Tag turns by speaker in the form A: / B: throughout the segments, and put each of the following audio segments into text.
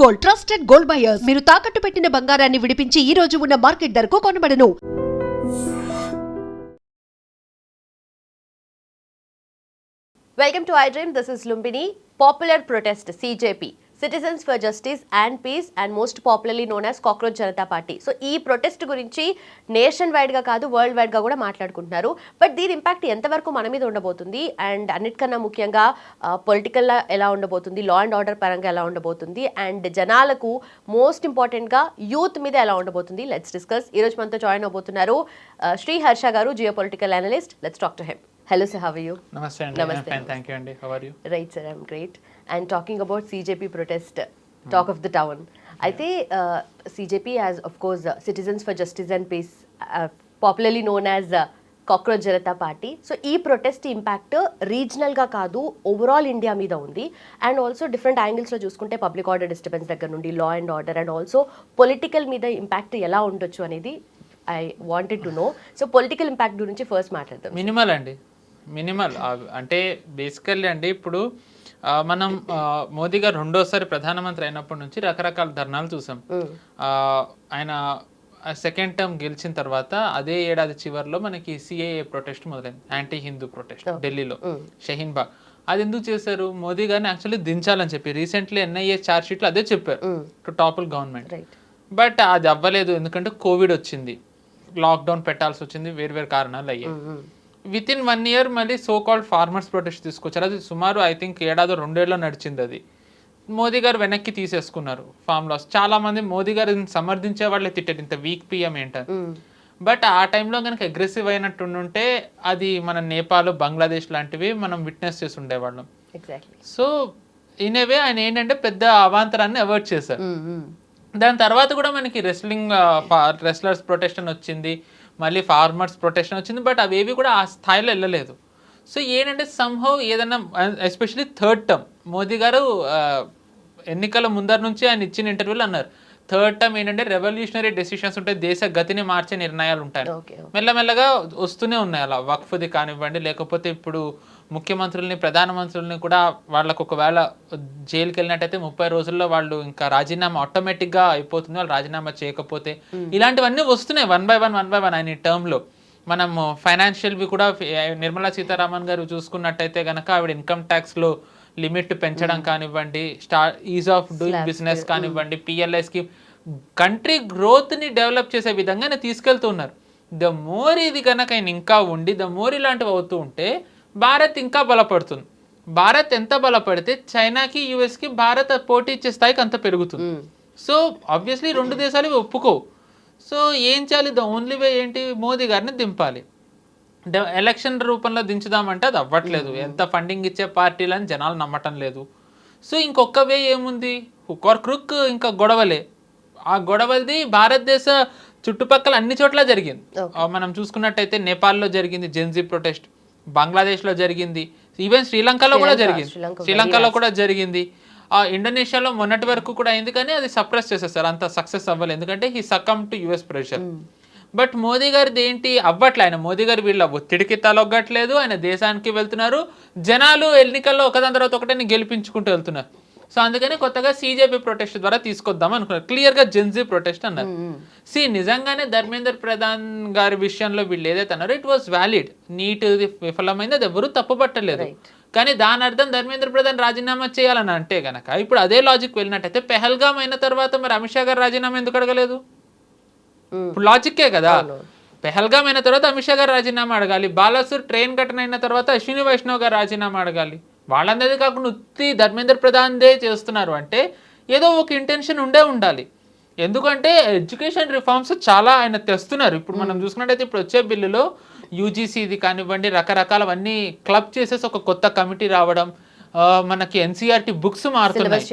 A: Gold, trusted gold buyers. మీరు తాకట్టు పెట్టిన బంగారాన్ని విడిపించి ఈ రోజు ఉన్న మార్కెట్ ధరకు కొనబడను.
B: Welcome to iDream. This is Lumbini. Popular protest CJP, Citizens for Justice and Peace, and most popularly known as Cockroach Janata Party. So ఈ ప్రొటెస్ట్ గురించి నేషన్ వైడ్ గా కాదు వరల్డ్ వైడ్ గా కూడా మాట్లాడుకుంటున్నారు. బట్ దీని ఇంపాక్ట్ ఎంతవరకు మన మీద ఉండబోతుంది అండ్ అన్నిటికన్నా ముఖ్యంగా పొలిటికల్ ఎలా ఉండబోతుంది, లా అండ్ ఆర్డర్ పరంగా ఎలా ఉండబోతుంది అండ్ జనాలకు మోస్ట్ ఇంపార్టెంట్ గా యూత్ మీద ఎలా ఉండబోతుంది, లెట్స్ డిస్కస్. ఈ రోజు మనతో జాయిన్ అవబోతున్నారు శ్రీ హర్ష గారు, geo political analyst. Let's talk to him. Hello sir, how are you?
C: Namaste and
B: Namaste.
C: fine, thank you Andy. How are you?
B: Right sir, I'm great. And talking about CJP protest, talk of the town. I think CJP as of course Citizens for Justice and Peace, popularly known as Cockroach Janata Party. So ఈ protest impact regional గా కాదు overall India మీద ఉంది. And also different యాంగిల్స్లో చూసుకుంటే public order disturbance దగ్గర నుండి law and order and also political మీద impact ఎలా ఉండొచ్చు అనేది I wanted to know. So political impact గురించి ఫస్ట్ మాట్లాడదాం.
C: మినిమల్ అంటే బేసికల్లీ అండి ఇప్పుడు మనం మోదీ గారు రెండోసారి ప్రధానమంత్రి అయినప్పటి నుంచి రకరకాల ధర్నాలు చూసాం. ఆయన సెకండ్ టర్మ్ గెలిచిన తర్వాత అదే ఏడాది చివరిలో మనకి సిఏఏ ప్రొటెస్ట్ మొదలైంది, యాంటీ హిందూ ప్రొటెస్ట్ ఢిల్లీలో షహీన్ బాగ్. అది ఎందుకు చేశారు? మోదీ గారిని యాక్చువల్లీ దించాలని చెప్పి రీసెంట్లీ ఎన్ఐఏ ఛార్జ్ షీట్లో అదే చెప్పారు టు టాపుల్ గవర్నమెంట్. బట్ అది అవ్వలేదు, ఎందుకంటే కోవిడ్ వచ్చింది, లాక్డౌన్ పెట్టాల్సి వచ్చింది, వేరు కారణాలు అయ్యాయి. విత్ ఇన్ 1 year మళ్ళీ సో కాల్డ్ ఫార్మర్స్ ప్రొటెస్ట్ తీసుకొచ్చారు. అది సుమారు ఐ థింక్ ఏడాదో 2 ఏళ్ళలో నడిచింది. అది మోదీ గారు వెనక్కి తీసేసుకున్నారు ఫామ్ లాస్. చాలా మంది మోదీ గారు సమర్థించే వాళ్ళే తిట్టారు, ఇంత వీక్ పిఎం ఏంటారు. బట్ ఆ టైంలో కనుక అగ్రెసివ్ అయినట్టుంటే అది మన నేపాల్, బంగ్లాదేశ్ లాంటివి మనం విట్నెస్ చేసి ఉండేవాళ్ళం. సో ఇన్ ఏ వే ఆయన ఏంటంటే పెద్ద అవాంతరాన్ని అవాయిడ్ చేశారు. దాని తర్వాత కూడా మనకి రెస్లర్స్ ప్రొటెస్ట్ అని వచ్చింది, మళ్ళీ ఫార్మర్స్ ప్రొటెస్ట్ వచ్చింది. బట్ అవేవి కూడా ఆ స్థాయిలో వెళ్ళలేదు. సో ఏంటంటే సంహౌ ఏదైనా ఎస్పెషలీ థర్డ్ టర్మ్ మోదీ గారు ఎన్నికల ముందర నుంచి ఆయన ఇచ్చిన ఇంటర్వ్యూలో అన్నారు, థర్డ్ టర్మ్ ఏంటంటే రెవల్యూషనరీ డెసిషన్స్ ఉంటాయి, దేశ గతిని మార్చే నిర్ణయాలు ఉంటాయి. మెల్లమెల్లగా వస్తూనే ఉన్నాయి అలా. వక్ఫ్ది కానివ్వండి, లేకపోతే ఇప్పుడు ముఖ్యమంత్రుల్ని, ప్రధానమంత్రుల్ని కూడా వాళ్ళకు ఒకవేళ జైలుకి వెళ్ళినట్టయితే 30 రోజుల్లో వాళ్ళు ఇంకా రాజీనామా ఆటోమేటిక్గా అయిపోతుంది, వాళ్ళు రాజీనామా చేయకపోతే. ఇలాంటివన్నీ వస్తున్నాయి వన్ బై వన్ ఆయన టర్మ్లో. మనము ఫైనాన్షియల్వి కూడా నిర్మలా సీతారామన్ గారు చూసుకున్నట్టయితే కనుక ఆవిడ ఇన్కమ్ ట్యాక్స్లో లిమిట్ పెంచడం కానివ్వండి, ఈజ్ ఆఫ్ డూయింగ్ బిజినెస్ కానివ్వండి, పిఎల్ఐ స్కీమ్, కంట్రీ గ్రోత్ని డెవలప్ చేసే విధంగా ఆయన తీసుకెళ్తున్నారు. ద మోర్ ఇది కనుక ఆయన ఇంకా ఉండి ద మోర్ ఇలాంటివి అవుతూ ఉంటే భారత్ ఇంకా బలపడుతుంది. భారత్ ఎంత బలపడితే చైనాకి, యుఎస్కి భారత్ పోటీ ఇచ్చే స్థాయికి అంత పెరుగుతుంది. సో ఆబ్వియస్లీ రెండు దేశాలు ఒప్పుకోవు. సో ఏం చేయాలి? ద ఓన్లీ వే ఏంటి? మోదీ గారిని దింపాలి. ఎలక్షన్ రూపంలో దించుదామంటే అది అవ్వట్లేదు, ఎంత ఫండింగ్ ఇచ్చే పార్టీలని జనాలు నమ్మటం లేదు. సో ఇంకొక వే ఏముంది? హుక్ ఆర్ క్రుక్, ఇంకా గొడవలే. ఆ గొడవది భారతదేశ చుట్టుపక్కల అన్ని చోట్ల జరిగింది. మనం చూసుకున్నట్టయితే నేపాల్లో జరిగింది జెన్జీ ప్రొటెస్ట్, బంగ్లాదేశ్లో జరిగింది, ఈవెన్ శ్రీలంకలో కూడా జరిగింది. ఇండోనేషియాలో మొన్నటి వరకు కూడా అయింది, కానీ అది సప్రెస్ చేసేస్తారు, అంత సక్సెస్ అవ్వలేదు, ఎందుకంటే he succumb to US pressure. But Modi గారిది ఏంటి? అవ్వట్లే. ఆయన మోదీ గారు వీళ్ళ ఒత్తిడికి తలొగ్గట్లేదు, ఆయన దేశానికి వెళ్తున్నారు, జనాలు ఎన్నికల్లో ఒకదాని తర్వాత ఒకటే గెలిపించుకుంటూ వెళ్తున్నారు. సో అందుకని కొత్తగా సిజేపీ ప్రొటెస్ట్ ద్వారా తీసుకొద్దాం అనుకున్నారు. క్లియర్గా జెన్జీ ప్రొటెస్ట్ అన్నారు. నిజంగానే ధర్మేంద్ర ప్రధాన్ గారి విషయంలో వీళ్ళు ఏదైతే అన్నారో ఇట్ వాస్ వ్యాలిడ్. నీట్ విఫలమైంది, అది ఎవరు తప్పుపట్టలేదు. కానీ దాని అర్థం ధర్మేంద్ర ప్రధాన్ రాజీనామా చేయాలని అంటే గనక ఇప్పుడు అదే లాజిక్ వెళ్ళినట్టయితే పెహల్గామ్ అయిన తర్వాత మరి అమిత్ షా గారు రాజీనామా ఎందుకు అడగలేదు? ఇప్పుడు లాజిక్కే కదా. పెహల్గామ్ అయిన తర్వాత అమిత్ షా గారు రాజీనామా అడగాలి, బాలాసూర్ ట్రైన్ ఘటన అయిన తర్వాత అశ్విని వైష్ణవ్ గారు రాజీనామా అడగాలి. వాళ్ళందరిది కాకుండా ఉత్తి ధర్మేంద్ర ప్రధాన్దే చేస్తున్నారు అంటే ఏదో ఒక ఇంటెన్షన్ ఉండాలి. ఎందుకంటే ఎడ్యుకేషన్ రిఫార్మ్స్ చాలా ఆయన తెస్తున్నారు. ఇప్పుడు మనం చూసుకున్నట్టయితే ఇప్పుడు వచ్చే బిల్లులో యూజీసీది కానివ్వండి, రకరకాలవన్నీ క్లబ్ చేసేసి ఒక కొత్త కమిటీ రావడం, మనకి ఎన్సీఆర్టీ బుక్స్ మారుతున్నాయి,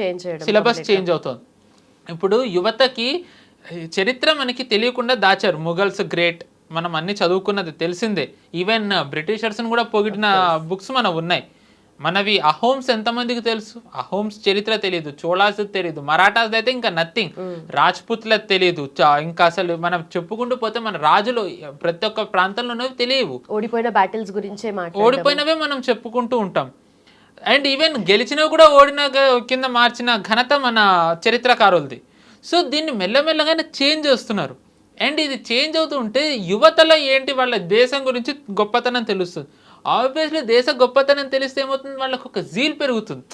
C: సిలబస్ చేంజ్ అవుతుంది. ఇప్పుడు యువతకి చరిత్ర మనకి తెలియకుండా దాచారు. ముఘల్స్ గ్రేట్, మనం అన్ని చదువుకున్నది తెలిసిందే. ఈవెన్ బ్రిటిషర్స్ని కూడా పొగిడిన బుక్స్ మనవి ఉన్నాయి. మనవి అహోమ్స్ ఎంతమందికి తెలుసు? అహోమ్స్ చరిత్ర తెలియదు, చోళాస్ తెలియదు, మరాఠాస్ అయితే ఇంకా నథింగ్, రాజ్పుత్లకు తెలియదు. ఇంకా అసలు మనం చెప్పుకుంటూ పోతే మన రాజులు ప్రతి ఒక్క ప్రాంతంలో ఉన్నవి తెలియవు.
B: ఓడిపోయిన బ్యాటిల్స్ గురించే
C: ఓడిపోయినవే మనం చెప్పుకుంటూ ఉంటాం. అండ్ ఈవెన్ గెలిచినా కూడా ఓడిన కింద మార్చిన ఘనత మన చరిత్రకారులది. సో దీన్ని మెల్లమెల్లగానే చేంజ్ చేస్తున్నారు. అండ్ ఇది చేంజ్ అవుతూ ఉంటే యువతలో ఏంటి వాళ్ళ దేశం గురించి గొప్పతనం తెలుస్తుంది. ఆబ్వియస్లీ దేశ గొప్పతనం తెలిస్తే ఏమవుతుంది, వాళ్ళకి ఒక జీల్ పెరుగుతుంది.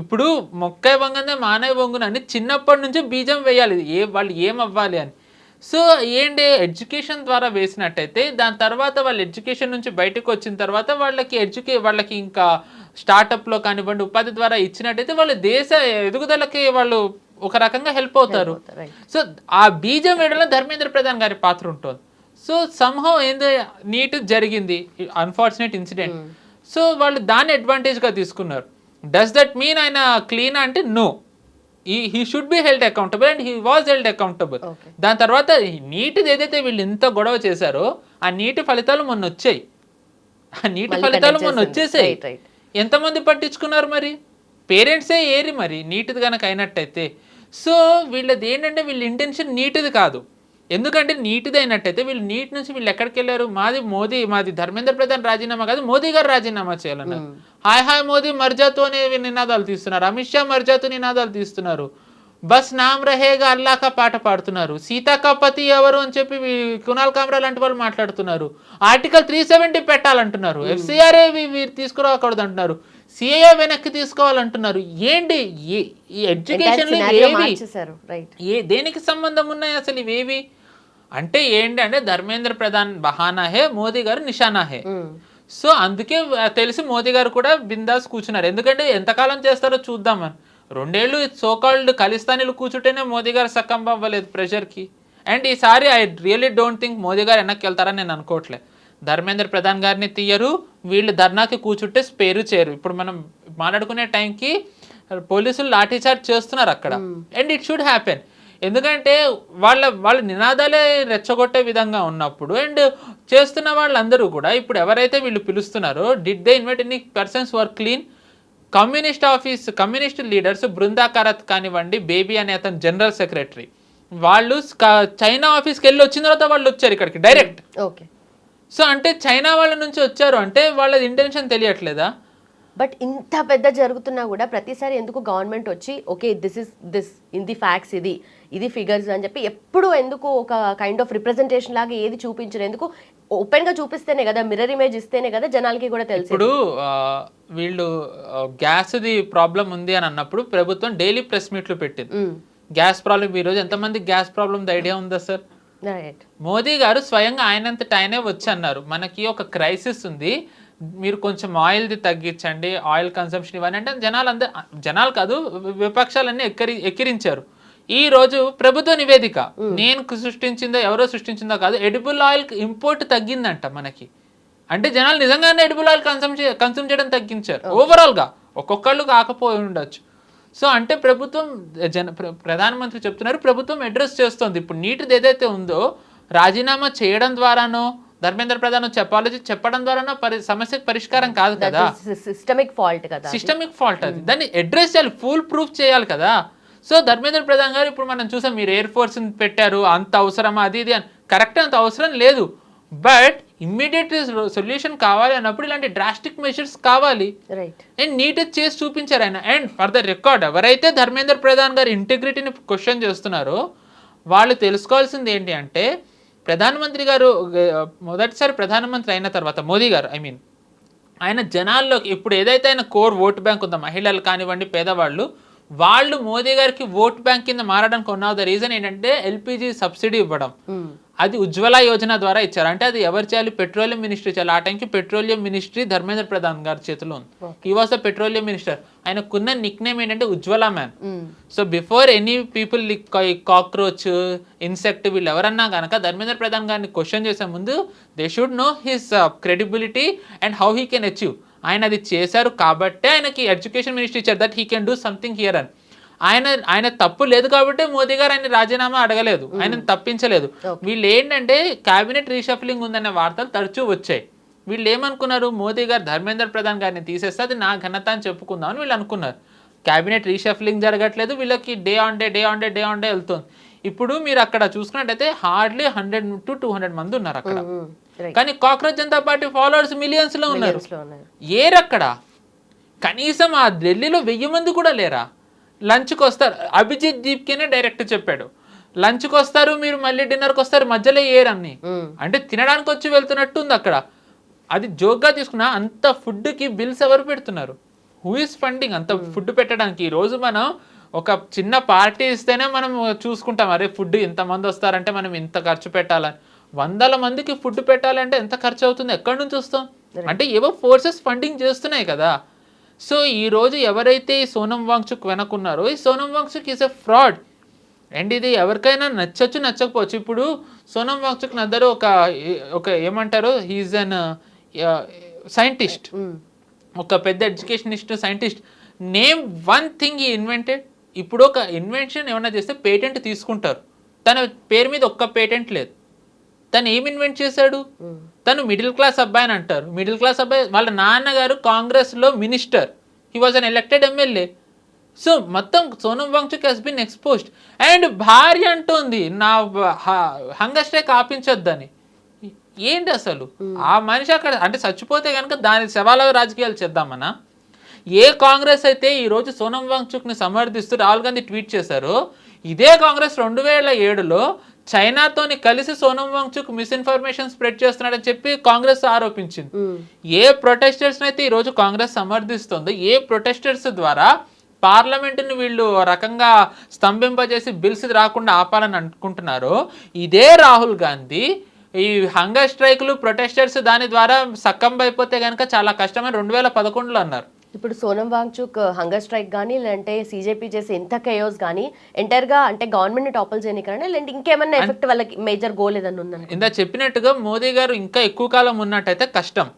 C: ఇప్పుడు మొక్కాయ వంగందే మానవ వంగున అని చిన్నప్పటి నుంచి బీజం వేయాలి వాళ్ళు ఏమవ్వాలి అని. సో ఏంటి ఎడ్యుకేషన్ ద్వారా వేసినట్టయితే దాని తర్వాత వాళ్ళు ఎడ్యుకేషన్ నుంచి బయటకు వచ్చిన తర్వాత వాళ్ళకి ఇంకా స్టార్టప్లో కానివ్వండి ఉపాధి ద్వారా ఇచ్చినట్టయితే వాళ్ళ దేశ ఎదుగుదలకి వాళ్ళు ఒక రకంగా హెల్ప్ అవుతారు. సో ఆ బీజం వేయడంలో ధర్మేంద్ర ప్రధాన్ గారి పాత్ర ఉంటుంది. సో సమ్హౌ ఏందో నీట్ జరిగింది, అన్ఫార్చునేట్ ఇన్సిడెంట్. సో వాళ్ళు దాన్ని అడ్వాంటేజ్గా తీసుకున్నారు. డస్ దట్ మీన్ ఆయన క్లీన్ అంటే no, he should be held accountable and he was held accountable. దాని తర్వాత నీటిది ఏదైతే వీళ్ళు ఇంత గొడవ చేశారో ఆ నీటి ఫలితాలు మొన్న వచ్చాయి. వచ్చేసాయి. ఎంతమంది పట్టించుకున్నారు మరి? పేరెంట్సే ఏరి మరి నీటిది కనుక అయినట్టయితే. సో వీళ్ళది ఏంటంటే వీళ్ళ ఇంటెన్షన్ నీటిది కాదు. ఎందుకంటే నీటిది అయినట్టయితే వీళ్ళు నీటి నుంచి వీళ్ళు ఎక్కడికి వెళ్ళారు? మాది ధర్మేంద్ర ప్రధాన్ రాజీనామా కాదు, మోదీ గారు రాజీనామా చేయాలన్నారు. హాయ్ మోదీ మర్జాతు అనే నినాదాలు తీస్తున్నారు. అమిత్ షా మర్జాతు నినాదాలు తీస్తున్నారు. బస్ నామ్ రహేగా అల్లాకా పాట పాడుతున్నారు. సీతాకా పతి ఎవరు అని చెప్పి కునాల్ కామ్రా లాంటి వాళ్ళు మాట్లాడుతున్నారు. ఆర్టికల్ 370 పెట్టాలంటున్నారు. FCRA వీరు తీసుకురాకూడదు అంటున్నారు. CAA వెనక్కి తీసుకోవాలంటున్నారు. ఏంటి ఈ ఎడ్యుకేషన్ దేనికి సంబంధం ఉన్నాయి అసలు ఇవేవి? అంటే ఏంటి అంటే ధర్మేంద్ర ప్రధాన్ బహానా హే, మోదీ గారు నిషానా హే. సో అందుకే తెలిసి మోదీ గారు కూడా బిందాస్ కూర్చున్నారు. ఎందుకంటే ఎంతకాలం చేస్తారో చూద్దామని. 2 ఏళ్ళు సోకాల్డ్ ఖలిస్తానీలు కూర్చుంటేనే మోదీ గారు సకంబ్ అవ్వలేదు ప్రెషర్కి. అండ్ ఈసారి I really don't think Modi గారు వెనక్కి వెళ్తారని నేను అనుకోవట్లేదు. ధర్మేంద్ర ప్రధాన్ గారిని తీయరు, వీళ్ళు ధర్నాకి కూర్చుంటే స్పేరు చేయరు. ఇప్పుడు మనం మాట్లాడుకునే టైంకి పోలీసులు లాఠీచార్జ్ చేస్తున్నారు అక్కడ. And it should happen. ఎందుకంటే వాళ్ళ నినాదాలే రెచ్చగొట్టే విధంగా ఉన్నప్పుడు అండ్ చేస్తున్న వాళ్ళందరూ కూడా ఇప్పుడు ఎవరైతే వీళ్ళు పిలుస్తున్నారో did they invite any persons were clean? Communist leaders Brinda Karat కానివ్వండి, బేబీ అనే అతను జనరల్ సెక్రటరీ, వాళ్ళు చైనా ఆఫీస్కి వెళ్ళి వచ్చిన తర్వాత వాళ్ళు వచ్చారు ఇక్కడికి డైరెక్ట్.
B: ఓకే.
C: సో అంటే చైనా వాళ్ళ నుంచి వచ్చారు అంటే వాళ్ళ ఇంటెన్షన్ తెలియట్లేదా?
B: బట్ ఇంత పెద్ద జరుగుతున్నా కూడా ప్రతిసారి ఎందుకు గవర్నమెంట్ వచ్చి okay this in the facts ఇది ఫిగర్స్ అని చెప్పి ఎప్పుడు ఎందుకు ఒక కైండ్ ఆఫ్ రిప్రజెంటేషన్ లాగా ఏది చూపించరు? ఎందుకు ఓపెన్ గా చూపిస్తేనే కదా, మిర్రర్ ఇమేజ్ ఇస్తేనే కదా జనాలకి కూడా తెలుసు.
C: ఇప్పుడు వీళ్ళు గ్యాస్ది ప్రాబ్లం ఉంది అని అన్నప్పుడు ప్రభుత్వం డైలీ ప్రెస్ మీట్లు పెట్టింది. గ్యాస్ ప్రాబ్లం ఈ రోజు ఎంతమంది గ్యాస్ ప్రాబ్లం ఐడియా ఉందా సార్? మోదీ గారు స్వయంగా ఆయనంతట ఆయనే వచ్చి అన్నారు, మనకి ఒక క్రైసిస్ ఉంది, మీరు కొంచెం ఆయిల్ది తగ్గించండి, ఆయిల్ కన్సంప్షన్ ఇవ్వండి అంటే జనాలు కాదు విపక్షాలన్నీ ఎక్కిరించారు. ఈ రోజు ప్రభుత్వ నివేదిక, నేను సృష్టించిందో ఎవరో సృష్టించిందో కాదు, ఎడిబుల్ ఆయిల్ ఇంపోర్ట్ తగ్గిందంట మనకి. అంటే జనాలు నిజంగానే ఎడిబుల్ ఆయిల్ కన్సూమ్ చేయడం తగ్గించారు ఓవరాల్గా, ఒక్కొక్కళ్ళు కాకపోయి ఉండొచ్చు. సో అంటే ప్రభుత్వం ప్రధానమంత్రి చెప్తున్నారు ప్రభుత్వం అడ్రస్ చేస్తుంది. ఇప్పుడు నీటిది ఏదైతే ఉందో రాజీనామా చేయడం ద్వారానో ధర్మేంద్ర ప్రధాన్ చెప్పడం ద్వారానో సమస్యకు పరిష్కారం కాదు కదా,
B: సిస్టమిక్
C: ఫాల్ట్ అది. దాన్ని అడ్రస్ చేయాలి, ఫుల్ ప్రూఫ్ చేయాలి కదా. సో ధర్మేంద్ర ప్రధాన్ గారు ఇప్పుడు మనం చూసాం, మీరు ఎయిర్ ఫోర్స్ని పెట్టారు, అంత అవసరమా అది ఇది అని. కరెక్ట్, అంత అవసరం లేదు. బట్ ఇమ్మీడియట్ సొల్యూషన్ కావాలి అన్నప్పుడు ఇలాంటి డ్రాస్టిక్ మెజర్స్ కావాలి. అండ్ నీట్ చేసి చూపించారు ఆయన. అండ్ ఫర్ ద రికార్డ్, ఎవరైతే ధర్మేంద్ర ప్రధాన్ గారు ఇంటిగ్రిటీని క్వశ్చన్ చేస్తున్నారో వాళ్ళు తెలుసుకోవాల్సింది ఏంటి అంటే, ప్రధానమంత్రి గారు మొదటిసారి ప్రధానమంత్రి అయిన తర్వాత మోదీ గారు ఆయన జనాల్లోకి ఇప్పుడు ఏదైతే ఆయన కోర్ ఓట్ బ్యాంక్ ఉందో, మహిళలు కానివ్వండి పేదవాళ్ళు, వాళ్ళు మోదీ గారికి ఓట్ బ్యాంక్ కింద మారడానికి వన్ ఆఫ్ ద రీజన్ ఏంటంటే LPG సబ్సిడీ ఇవ్వడం. అది ఉజ్వల యోజన ద్వారా ఇచ్చారు. అంటే అది ఎవరు చేయాలి? పెట్రోలియం మినిస్ట్రీ చేయాలి. ఆ టైంకి పెట్రోలియం మినిస్ట్రీ ధర్మేంద్ర ప్రధాన్ గారి చేతిలో ఉంది. He was the petroleum minister. ఆయనకున్న నిక్ నేమ్ ఏంటంటే Ujjwala man. So before any people cockroach, insect వీళ్ళు ఎవరన్నా కనుక ధర్మేంద్ర ప్రధాన్ గారిని క్వశ్చన్ చేసే ముందు they should know his credibility and how he can achieve. ఆయన అది చేశారు కాబట్టే ఆయనకి ఎడ్యుకేషన్ మినిస్ట్రీ ఇచ్చారు, that he can do something here అని. ఆయన తప్పు లేదు కాబట్టి మోదీ గారు ఆయన రాజీనామా అడగలేదు, ఆయన తప్పించలేదు. వీళ్ళు ఏంటంటే క్యాబినెట్ రీషఫ్లింగ్ ఉందనే వార్తలు తరచూ వచ్చాయి. వీళ్ళు ఏమనుకున్నారు, మోదీ గారు ధర్మేంద్ర ప్రధాన్ గారిని తీసేస్తే అది నా ఘనత అని చెప్పుకుందామని వీళ్ళు అనుకున్నారు. క్యాబినెట్ రీషఫ్లింగ్ జరగట్లేదు, వీళ్ళకి డే ఆన్ డే వెళ్తుంది. ఇప్పుడు మీరు అక్కడ చూసుకున్నట్టయితే హార్డ్లీ 100 to 200 మంది ఉన్నారు అక్కడ. కానీ cockroach Janata party followers millions లో ఉన్నారు. ఏరక్కడ కనీసం ఆ ఢిల్లీలో 1000 మంది కూడా లేరా? లంచ్కి వస్తారు. అభిజిత్ దీప్కేనే డైరెక్ట్ చెప్పాడు, లంచ్కి వస్తారు మీరు, మళ్ళీ డిన్నర్కి వస్తారు, మధ్యలో ఏరన్ని. అంటే తినడానికి వచ్చి వెళ్తున్నట్టు ఉంది అక్కడ. అది జోక్గా తీసుకున్నా అంత ఫుడ్కి బిల్స్ ఎవరు పెడుతున్నారు? హూ ఇస్ ఫండింగ్ అంత ఫుడ్ పెట్టడానికి? ఈరోజు మనం ఒక చిన్న పార్టీ ఇస్తేనే మనం చూసుకుంటాం, అరే ఫుడ్ ఇంతమంది వస్తారంటే మనం ఇంత ఖర్చు పెట్టాలని. 100 మందికి ఫుడ్ పెట్టాలంటే ఎంత ఖర్చు అవుతుంది? ఎక్కడి నుంచి వస్తాం? అంటే ఏవో ఫోర్సెస్ ఫండింగ్ చేస్తున్నాయి కదా. సో ఈరోజు ఎవరైతే ఈ సోనం వాంగ్చుక్ వెనకున్నారో, ఈ Sonam Wangchuk is a fraud. And ఇది ఎవరికైనా నచ్చచ్చు నచ్చకపోవచ్చు. ఇప్పుడు సోనం వాంగ్చుక్ అందరూ ఒక ఏమంటారు, హీఈస్ అన్ సైంటిస్ట్, ఒక పెద్ద educationist scientist. Name one thing ఈ ఇన్వెంటెడ్. ఇప్పుడు ఒక ఇన్వెన్షన్ ఏమన్నా చేస్తే పేటెంట్ తీసుకుంటారు, తన పేరు మీద ఒక్క పేటెంట్ లేదు. తను ఏం ఇన్వెంట్ చేశాడు? తను మిడిల్ క్లాస్ అబ్బాయి అని అంటారు. మిడిల్ క్లాస్ అబ్బాయి వాళ్ళ నాన్నగారు కాంగ్రెస్లో minister, he was an elected MLA. సో మొత్తం Sonam Wangchuk has been exposed. And భార్య అంటుంది నా హంగర్ స్ట్రైక్ ఆపించొద్దని. ఏంటి అసలు ఆ మనిషి అక్కడ అంటే చచ్చిపోతే కనుక దాని శవాల రాజకీయాలు చేద్దామన్నా? ఏ కాంగ్రెస్ అయితే ఈరోజు సోనం వాంగ్చుక్ని సమర్థిస్తూ రాహుల్ గాంధీ ట్వీట్ చేశారో, ఇదే కాంగ్రెస్ 2007లో చైనాతోని కలిసి సోనం వాంగ్చుక్ మిస్ఇన్ఫర్మేషన్ స్ప్రెడ్ చేస్తున్నాడని చెప్పి కాంగ్రెస్ ఆరోపించింది. ఏ ప్రొటెస్టర్స్ అయితే ఈరోజు కాంగ్రెస్ సమర్థిస్తుందో, ఏ ప్రొటెస్టర్స్ ద్వారా పార్లమెంటుని వీళ్ళు రకంగా స్తంభింపజేసి బిల్స్ రాకుండా ఆపాలని అనుకుంటున్నారో, ఇదే రాహుల్ గాంధీ ఈ హంగర్ స్ట్రైకులు ప్రొటెస్టర్స్ దాని ద్వారా సక్కంబ్ అయిపోతే కనుక చాలా కష్టమని 2011లో అన్నారు.
B: ఇప్పుడు సోనం వాంగ్చుక్ హంగర్ స్ట్రైక్ కానీ, లేదంటే సీజేపీ చేసే ఇంత కేయోస్ కానీ ఎంటైర్గా అంటే గవర్నమెంట్ని టాపల్ చేయనికనే, లేదంటే ఇంకేమన్నా ఎఫెక్ట్ వాళ్ళకి మేజర్ గోల్ ఏదన్నా ఉందని?
C: ఇందా చెప్పినట్టుగా మోదీ గారు ఇంకా ఎక్కువ కాలం ఉన్నట్టయితే కష్టం.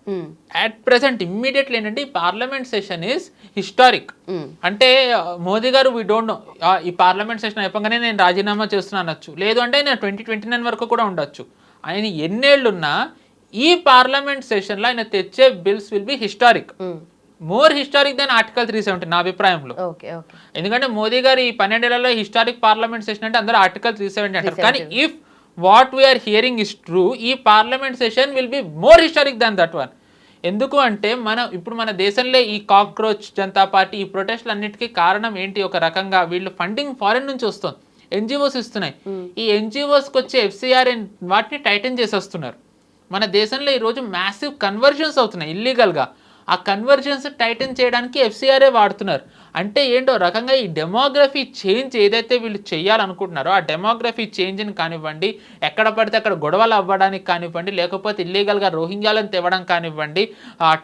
C: అట్ ప్రెసెంట్ ఇమ్మీడియట్లీ ఏంటంటే ఈ పార్లమెంట్ సెషన్ ఈస్ హిస్టారిక్. అంటే మోదీ గారు వీ డోంట్ నో ఈ పార్లమెంట్ సెషన్ అయిపోగానే నేను రాజీనామా చేస్తున్నాను అనొచ్చు, లేదు అంటే నేను 2029 వరకు కూడా ఉండొచ్చు. ఆయన ఎన్నేళ్లున్నా ఈ పార్లమెంట్ సెషన్లో ఆయన తెచ్చే bills will be historic, more historic than article 370 నా అభిప్రాయంలో. ఎందుకంటే మోదీ గారు ఈ 12 ఏళ్లలో హిస్టారిక్ పార్లమెంట్ సెషన్ అంటే అందరూ ఆర్టికల్ 370 అంటారు. కానీ if what we are hearing is true, ఈ parliament session will be more historic than that one. ఎందుకు అంటే ఇప్పుడు మన దేశంలో ఈ కాక్రోచ్ జనతా పార్టీ ఈ ప్రొటెస్ట్లు అన్నిటికీ కారణం ఏంటి? ఒక రకంగా వీళ్ళు ఫండింగ్ ఫారెన్ నుంచి వస్తుంది, ఎన్జిఓస్ ఇస్తున్నాయి. ఈ ఎన్జిఓస్కి వచ్చే ఎఫ్సిఆర్ వాటిని టైటన్ చేసేస్తున్నారు. మన దేశంలో ఈరోజు మ్యాసివ్ కన్వర్జన్స్ అవుతున్నాయి ఇల్లీగల్గా. ఆ కన్వర్జన్స్ టైటన్ చేయడానికి ఎఫ్సిఆర్ఏ వాడుతున్నారు. అంటే ఏంటో రకంగా ఈ డెమోగ్రఫీ చేంజ్ ఏదైతే వీళ్ళు చేయాలనుకుంటున్నారో, ఆ డెమోగ్రఫీ చేంజ్ని కానివ్వండి, ఎక్కడ పడితే అక్కడ గొడవలు అవ్వడానికి కానివ్వండి, లేకపోతే ఇల్లీగల్గా రోహింగ్యాలను తేవడం కానివ్వండి,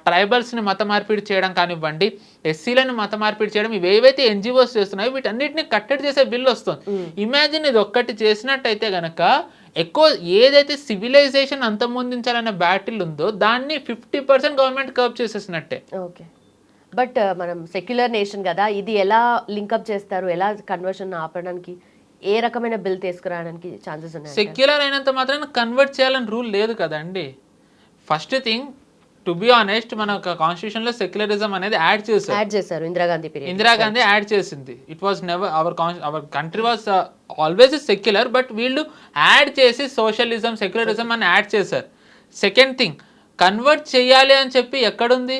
C: ట్రైబల్స్ని మత మార్పిడి చేయడం కానివ్వండి, ఎస్సీలను మత మార్పిడి చేయడం, ఇవేవైతే ఎన్జిఓస్ చేస్తున్నాయో వీటన్నిటిని కట్టడి చేసే బిల్లు వస్తుంది. ఇమాజిన్ ఇది ఒక్కటి చేసినట్టయితే కనుక ఎక్కువ ఏదైతే సివిలైజేషన్ అంతమొందించాలనే బ్యాటిల్ ఉందో దాన్ని 50% గవర్నమెంట్ కర్బ్ చేసేసినట్టే.
B: ఓకే, బట్ మనం సెక్యులర్ నేషన్ కదా, ఇది ఎలా లింకప్ చేస్తారు? ఎలా కన్వర్షన్ ఆపడానికి ఏ రకమైన బిల్ తీసుకురావడానికి ఛాన్సెస్ ఉన్నాయి?
C: సెక్యులర్ అయినంత మాత్రం కన్వర్ట్ చేయాలని రూల్ లేదు కదండి. First thing to be honest, మన కాన్స్టిట్యూషన్ లో సెక్యులరిజం అనేది యాడ్ చేశారు. ఇందిరాగాంధీ యాడ్ చేసింది. It was never our country was always secular, but వీళ్ళు యాడ్ చేసి సోషలిజం సెక్యులరిజం అని యాడ్ చేశారు. సెకండ్ థింగ్, కన్వర్ట్ చేయాలి అని చెప్పి ఎక్కడుంది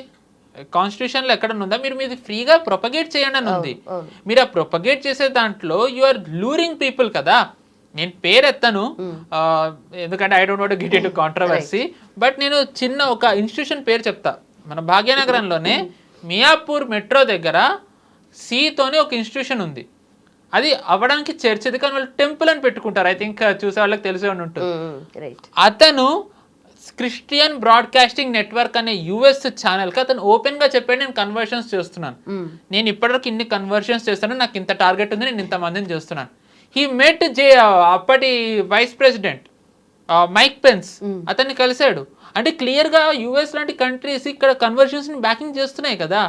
C: కాన్స్టిట్యూషన్లో? ఎక్కడ ఉందా? మీరు మీది ఫ్రీగా ప్రొపగేట్ చేయండి అని ఉంది. మీరు ఆ ప్రొపగేట్ చేసే దాంట్లో యు ఆర్ లూరింగ్ పీపుల్ కదా. నేను పేరు ఎత్తను ఎందుకంటే I don't want to get into controversy, but నేను చిన్న ఒక ఇన్స్టిట్యూషన్ పేరు చెప్తా. మన భాగ్యనగరంలోనే మియాపూర్ మెట్రో దగ్గర తోనే ఒక ఇన్స్టిట్యూషన్ ఉంది. అది అవ్వడానికి చర్చది, కానీ వాళ్ళు టెంపుల్ అని పెట్టుకుంటారు. ఐ థింక్ చూసే వాళ్ళకి తెలిసే ఉంటుంది. అతను క్రిస్టియన్ బ్రాడ్కాస్టింగ్ నెట్వర్క్ అనే యుఎస్ ఛానల్కి అతను ఓపెన్గా చెప్పాడు, నేను కన్వర్షన్స్ చేస్తున్నాను, నేను ఇప్పటివరకు ఇన్ని కన్వర్షన్స్ చేస్తాను, నాకు ఇంత టార్గెట్ ఉంది, నేను ఇంతమందిని చేస్తున్నాను. హీ మెట్ అప్పటి వైస్ ప్రెసిడెంట్ మైక్ పెన్స్, అతన్ని కలిశాడు. అంటే క్లియర్గా యుఎస్ లాంటి కంట్రీస్ ఇక్కడ కన్వర్షన్స్ని బ్యాకింగ్ చేస్తున్నాయి కదా.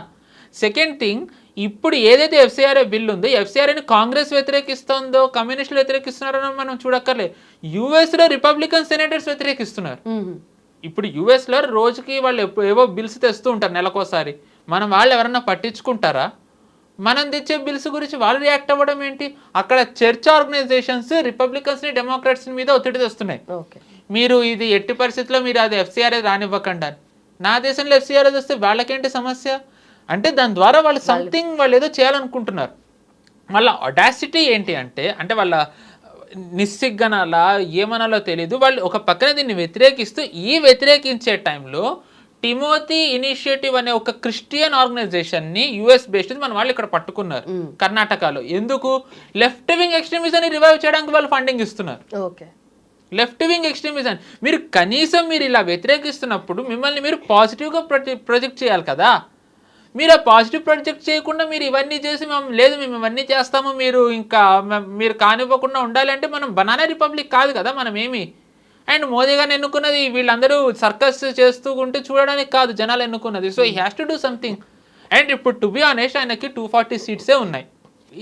C: సెకండ్ థింగ్, ఇప్పుడు ఏదైతే ఎఫ్సిఆర్ఏ బిల్ ఉందో, ఎఫ్సిఆర్ఏని కాంగ్రెస్ వ్యతిరేకిస్తుందో కమ్యూనిస్టులు వ్యతిరేకిస్తున్నారో మనం చూడక్కర్లే. యుఎస్లో రిపబ్లికన్ సెనేటర్స్ వ్యతిరేకిస్తున్నారు. ఇప్పుడు యుఎస్లో రోజుకి వాళ్ళు ఏవో బిల్స్ తెస్తూ ఉంటారు నెలకోసారి. వాళ్ళు ఎవరన్నా పట్టించుకుంటారా? మనం తెచ్చే బిల్స్ గురించి వాళ్ళు రియాక్ట్ అవ్వడం ఏంటి? అక్కడ చర్చ్ ఆర్గనైజేషన్స్ రిపబ్లికన్స్ని డెమోక్రాట్స్ మీద ఒత్తిడి తెస్తున్నాయి. మీరు ఇది ఎట్టి పరిస్థితుల్లో మీరు అది ఎఫ్సిఆర్ఏ రానివ్వకండి. నా దేశంలో ఎఫ్సిఆర్ఏ వస్తే వాళ్ళకేంటి సమస్య? అంటే దాని ద్వారా వాళ్ళు సంథింగ్ వాళ్ళు ఏదో చేయాలనుకుంటున్నారు. వాళ్ళ అడాసిటీ ఏంటి అంటే వాళ్ళ నిస్సిగ్గనాలా ఏమనాలో తెలీదు. వాళ్ళు ఒక పక్కన దీన్ని వ్యతిరేకిస్తూ ఈ వ్యతిరేకించే టైంలో టిమోతి ఇనిషియేటివ్ అనే ఒక క్రిస్టియన్ ఆర్గనైజేషన్ని యుఎస్ బేస్డ్ మన వాళ్ళు ఇక్కడ పట్టుకున్నారు కర్ణాటకలో. ఎందుకు? లెఫ్ట్ వింగ్ ఎక్స్ట్రీమిజాన్ని రివైవ్ చేయడానికి వాళ్ళు ఫండింగ్ ఇస్తున్నారు. లెఫ్ట్ వింగ్ ఎక్స్ట్రీమిజం మీరు కనీసం మీరు ఇలా వ్యతిరేకిస్తున్నప్పుడు మిమ్మల్ని మీరు పాజిటివ్గా ప్రొజెక్ట్ చేయాలి కదా. మీరు ఆ పాజిటివ్ ప్రొజెక్ట్ చేయకుండా మీరు ఇవన్నీ చేసి లేదు మేము ఇవన్నీ చేస్తాము మీరు ఇంకా మీరు కానివ్వకుండా ఉండాలంటే మనం బనానా రిపబ్లిక్ కాదు కదా మనం ఏమి. అండ్ మోదీ గారిని ఎన్నుకున్నది వీళ్ళందరూ సర్కస్ చేస్తూ ఉంటే చూడడానికి కాదు జనాలు ఎన్నుకున్నది. So he has to do something. And ఇప్పుడు టు బి ఆనెస్ట్ ఆయనకి 240 సీట్సే ఉన్నాయి.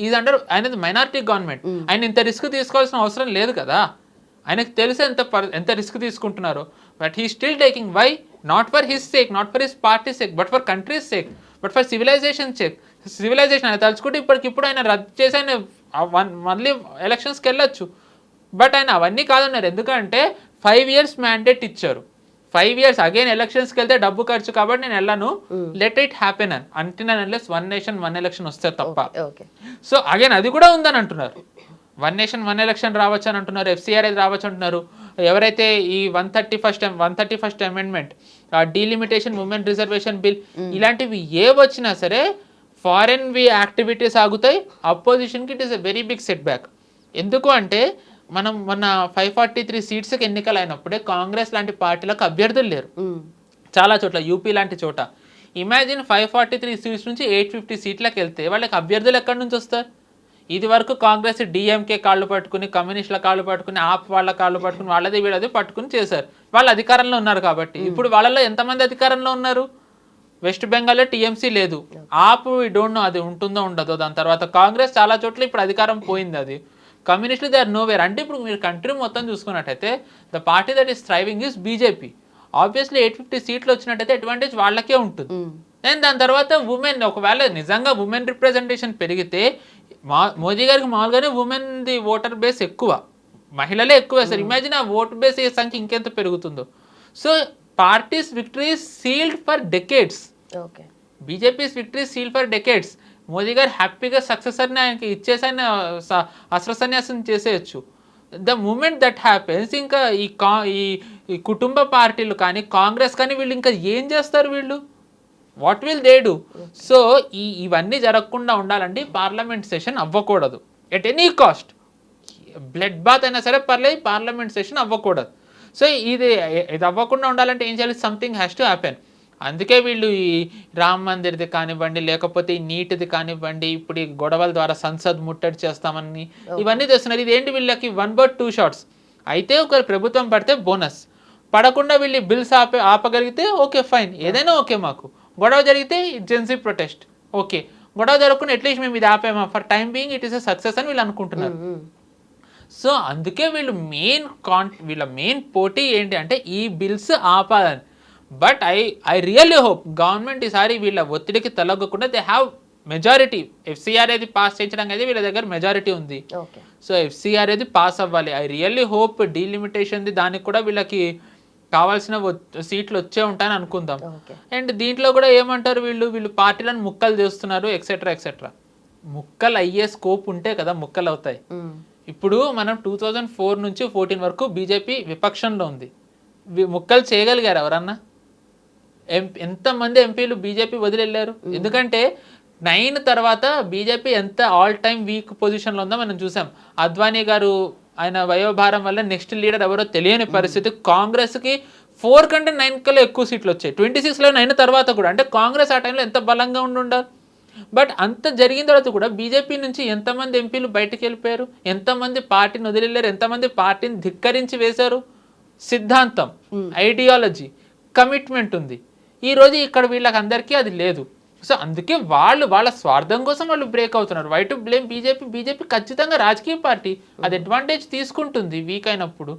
C: ఇది అంటారు ఆయనది మైనారిటీ గవర్నమెంట్. ఆయన ఇంత రిస్క్ తీసుకోవాల్సిన అవసరం లేదు కదా. ఆయనకు తెలుసు ఎంత రిస్క్ తీసుకుంటున్నారో. But he still taking. Why? Not for his sake, not for his party sake, but for countries sake, but for civilisation sake. Civilisation ఆయన తలుచుకుంటే ఇప్పటికిప్పుడు ఆయన రద్దు చేసి ఆయన మళ్ళీ ఎలక్షన్స్కి వెళ్ళొచ్చు. బట్ ఆయన అవన్నీ కాదన్నారు. ఎందుకంటే 5 years మ్యాండేట్ ఇచ్చారు. 5 years అగైన్ ఎలక్షన్స్కి వెళ్తే డబ్బు ఖర్చు కాబట్టి నేను వెళ్ళను, లెట్ ఇట్ హ్యాపెన్ అని అన్లెస్ 1 nation 1 election వస్తే తప్ప. సో అగైన్ అది కూడా ఉందని అంటున్నారు. 1 nation 1 election రావచ్చు అని అంటున్నారు. FCR రావచ్చు అంటున్నారు. ఎవరైతే ఈ 131st amendment, delimitation, women reservation bill ఇలాంటివి ఏ వచ్చినా సరే ఫారెన్ యాక్టివిటీస్ ఆగుతాయి. అపోజిషన్కి it is a very big setback. ఎందుకు అంటే మనం మొన్న 543 సీట్స్కి ఎన్నికలు అయినప్పుడే కాంగ్రెస్ లాంటి పార్టీలకు అభ్యర్థులు లేరు చాలా చోట్ల. యూపీ లాంటి చోట ఇమాజిన్ 543 సీట్స్ నుంచి 850 సీట్లకు వెళ్తే వాళ్ళకి అభ్యర్థులు ఎక్కడి నుంచి వస్తారు? ఇది వరకు కాంగ్రెస్ డిఎంకే కాళ్ళు పట్టుకుని, కమ్యూనిస్టుల కాళ్ళు పట్టుకుని, ఆప్ వాళ్ళ కాళ్ళు పట్టుకుని, వాళ్ళది వీళ్ళది పట్టుకుని చేశారు. వాళ్ళు అధికారంలో ఉన్నారు కాబట్టి. ఇప్పుడు వాళ్ళలో ఎంతమంది అధికారంలో ఉన్నారు? వెస్ట్ బెంగాల్లో టీఎంసీ లేదు, ఆప్ డోంట్ నో అది ఉంటుందో ఉండదో. దాని తర్వాత కాంగ్రెస్ చాలా చోట్ల ఇప్పుడు అధికారం పోయింది. అది కమ్యూనిస్టులు దే ఆర్ నోవేర్. అంటే ఇప్పుడు మీరు కంట్రీ మొత్తం చూసుకున్నట్టయితే the party that is thriving is BJP. Obviously 850 సీట్లు వచ్చినట్టయితే అడ్వాంటేజ్ వాళ్ళకే ఉంటుంది. అండ్ దాని తర్వాత ఉమెన్, ఒకవేళ నిజంగా ఉమెన్ రిప్రజెంటేషన్ పెరిగితే మోదీ గారికి మామూలుగానే ఉమెన్ది ఓటర్ బేస్ ఎక్కువ, మహిళలే ఎక్కువ వేస్తారు. ఇమాజిన్ ఆ ఓటు బేస్ సంఖ్య ఇంకెంత పెరుగుతుందో. So parties victory sealed for decades. BJP's victory sealed for decades. Modi గారు హ్యాపీగా సక్సెసర్ని ఆయనకి ఇచ్చేసి ఆయన అస్త్ర సన్యాసం చేసేయచ్చు. ద మూమెంట్ దట్ హ్యాపెన్స్ ఇంకా ఈ కుటుంబ పార్టీలు కానీ కాంగ్రెస్ కానీ వీళ్ళు ఇంకా ఏం చేస్తారు? వీళ్ళు what will they do? So ఇవన్నీ జరగకుండా ఉండాలంటే పార్లమెంట్ సెషన్ అవ్వకూడదు at any cost. Blood bath అయినా సరే పర్లేదు, పార్లమెంట్ సెషన్ అవ్వకూడదు. సో ఇది అవ్వకుండా ఉండాలంటే ఏం చేయాలి? Something has to happen. అందుకే వీళ్ళు ఈ రామ్ మందిర్ది కానివ్వండి, లేకపోతే ఈ నీటిది కానివ్వండి, ఇప్పుడు ఈ గొడవల ద్వారా సంసద్ ముట్టడి చేస్తామని ఇవన్నీ చేస్తున్నారు. ఇదేంటి వీళ్ళకి 1 bird 2 shots. అయితే ఒకరు ప్రభుత్వం పడితే బోనస్, పడకుండా వీళ్ళు బిల్స్ ఆపగలిగితే ఓకే ఫైన్, ఏదైనా ఓకే. మాకు గొడవ జరిగితే జెన్సీ ప్రొటెస్ట్ ఓకే, గొడవ జరగకుండా అట్లీస్ట్ మేము ఇది ఆపేమా, for time being it is a success అని వీళ్ళు అనుకుంటున్నారు. సో అందుకే వీళ్ళ మెయిన్ పోటీ ఏంటి అంటే ఈ బిల్స్ ఆపాలని. But I really hope government ఈసారి వీళ్ళ ఒత్తిడికి తలగకుండా దే హ్యావ్ మెజారిటీ. FCR అనేది పాస్ చేయించడానికి అయితే వీళ్ళ దగ్గర మెజారిటీ ఉంది. సో FCR అనేది పాస్ అవ్వాలి. ఐ రియల్లీ హోప్ డీలిమిటేషన్ది దానికి కూడా వీళ్ళకి కావాల్సిన సీట్లు వచ్చే ఉంటాయని అనుకుందాం. అండ్ దీంట్లో కూడా ఏమంటారు వీళ్ళు పార్టీలను ముక్కలు చేస్తున్నారు ఎక్సెట్రా ఎక్సెట్రా. ముక్కలు అయ్యే స్కోప్ ఉంటే కదా ముక్కలు అవుతాయి. ఇప్పుడు మనం 2004 నుంచి 14 వరకు బీజేపీ విపక్షంలో ఉంది. ముక్కలు చేయగలిగారు ఎవరన్నా? ఎంతమంది ఎంపీలు బీజేపీ వదిలేళ్ళారు? ఎందుకంటే 9 తర్వాత బీజేపీ ఎంత ఆల్ టైమ్ వీక్ పొజిషన్లో ఉందో మనం చూసాం. అద్వానీ గారు ఆయన వయోభారం వల్ల నెక్స్ట్ లీడర్ ఎవరో తెలియని పరిస్థితి. కాంగ్రెస్కి 4 కంటే 9 కల్లా ఎక్కువ సీట్లు వచ్చాయి 26లో 9 తర్వాత కూడా. అంటే కాంగ్రెస్ ఆ టైంలో ఎంత బలంగా ఉండాలి. బట్ అంత జరిగిన తర్వాత కూడా బీజేపీ నుంచి ఎంతమంది ఎంపీలు బయటకు వెళ్ళిపోయారు, ఎంతమంది పార్టీని వదిలేళ్ళారు, ఎంతమంది పార్టీని ధిక్కరించి వేశారు. సిద్ధాంతం, ఐడియాలజీ, కమిట్మెంట్ ఉంది. ఈరోజు ఇక్కడ వీళ్ళకి అందరికీ అది లేదు. సో అందుకే వాళ్ళ స్వార్థం కోసం వాళ్ళు బ్రేక్ అవుతున్నారు. వై టు బ్లేమ్ బీజేపీ ఖచ్చితంగా రాజకీయ పార్టీ, అది అడ్వాంటేజ్ తీసుకుంటుంది వీక్ అయినప్పుడు.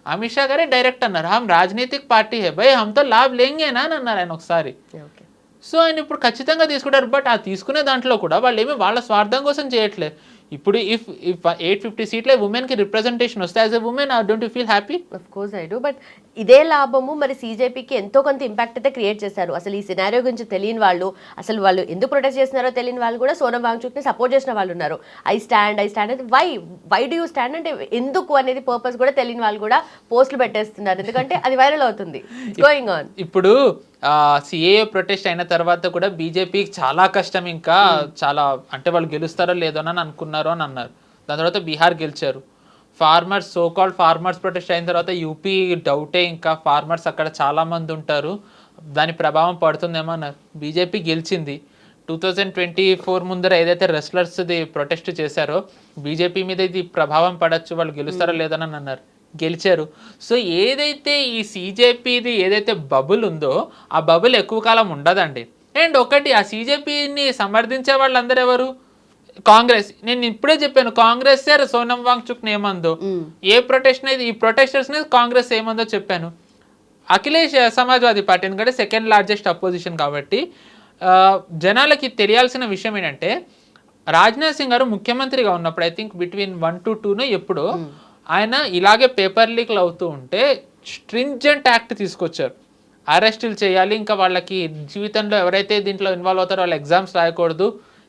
C: అమిత్ షా గారే డైరెక్ట్ అన్నారు, హమ్ రాజనీతిక్ పార్టీ హే భయ్, హమ్తో లాభ్ లేంగేనా అని అన్నారు ఆయన ఒకసారి. సో ఆయన ఇప్పుడు ఖచ్చితంగా తీసుకుంటారు. బట్ ఆ తీసుకునే దాంట్లో కూడా వాళ్ళు ఏమి వాళ్ళ స్వార్థం కోసం చేయట్లేదు. ఇప్పుడు ఇఫ్ 850 సీట్ల ఉమెన్కి రిప్రజెంటేషన్ వస్తే as a women don't you feel happy?
B: Of course I do. But ఇదే లాభము మరి సీజేపీకి ఎంతో కొంత ఇంపాక్ట్ అయితే క్రియేట్ చేశారు. అసలు ఈ సినారియో గురించి తెలియని వాళ్ళు, అసలు వాళ్ళు ఎందుకు ప్రొటెస్ట్ చేస్తున్నారో తెలియని వాళ్ళు కూడా సోనం వాంగ్చుక్ని సపోర్ట్ చేసిన వాళ్ళు ఉన్నారు. ఐ స్టాండ్ అంటే వై డూ యూ స్టాండ్ అంటే ఎందుకు అనేది పర్పస్ కూడా తెలియని వాళ్ళు కూడా పోస్టులు పెట్టేస్తున్నారు, ఎందుకంటే అది వైరల్ అవుతుంది. Going on.
C: ఇప్పుడు సిఏఏ ప్రొటెస్ట్ అయిన తర్వాత కూడా బీజేపీకి చాలా కష్టం, ఇంకా చాలా అంటే వాళ్ళు గెలుస్తారో లేదో అని అనుకున్నారు అని అన్నారు. దాని తర్వాత బీహార్ గెలిచారు. ఫార్మర్స్ సోకాల్డ్ ఫార్మర్స్ ప్రొటెస్ట్ అయిన తర్వాత యూపీ డౌటే, ఇంకా ఫార్మర్స్ అక్కడ చాలా మంది ఉంటారు, దాని ప్రభావం పడుతుందేమో అన్నారు. బీజేపీ గెలిచింది. 2024 ముందర ఏదైతే రెస్లర్స్ది ప్రొటెస్ట్ చేశారో బీజేపీ మీద ఇది ప్రభావం పడచ్చు, వాళ్ళు గెలుస్తారో లేదని అన్నారు, గెలిచారు. సో ఏదైతే ఈ సీజేపీది ఏదైతే బబుల్ ఉందో ఆ బబుల్ ఎక్కువ కాలం ఉండదండి. అండ్ ఒకటి, ఆ సీజేపీని సమర్థించే వాళ్ళందరూ ఎవరు? కాంగ్రెస్. నేను ఇప్పుడే చెప్పాను, కాంగ్రెస్ సోనం వాంగ్చుక్ ఏమందో, ఏ ప్రొటెస్ట్ ఈ ప్రొటెస్టర్స్ కాంగ్రెస్ ఏమందో చెప్పాను. అఖిలేష్ సమాజ్వాదీ పార్టీ ఎందుకంటే సెకండ్ లార్జెస్ట్ అపోజిషన్ కాబట్టి జనాలకి తెలియాల్సిన విషయం ఏంటంటే, రాజ్నాథ్ సింగ్ గారు ముఖ్యమంత్రిగా ఉన్నప్పుడు ఐ థింక్ బిట్వీన్ 1 to 2 ఎప్పుడు ఆయన ఇలాగే పేపర్ లీక్లు అవుతూ ఉంటే స్ట్రింజెంట్ యాక్ట్ తీసుకొచ్చారు. అరెస్టులు చేయాలి, ఇంకా వాళ్ళకి జీవితంలో ఎవరైతే దీంట్లో ఇన్వాల్వ్ అవుతారో వాళ్ళు ఎగ్జామ్స్ రాయకూడదు,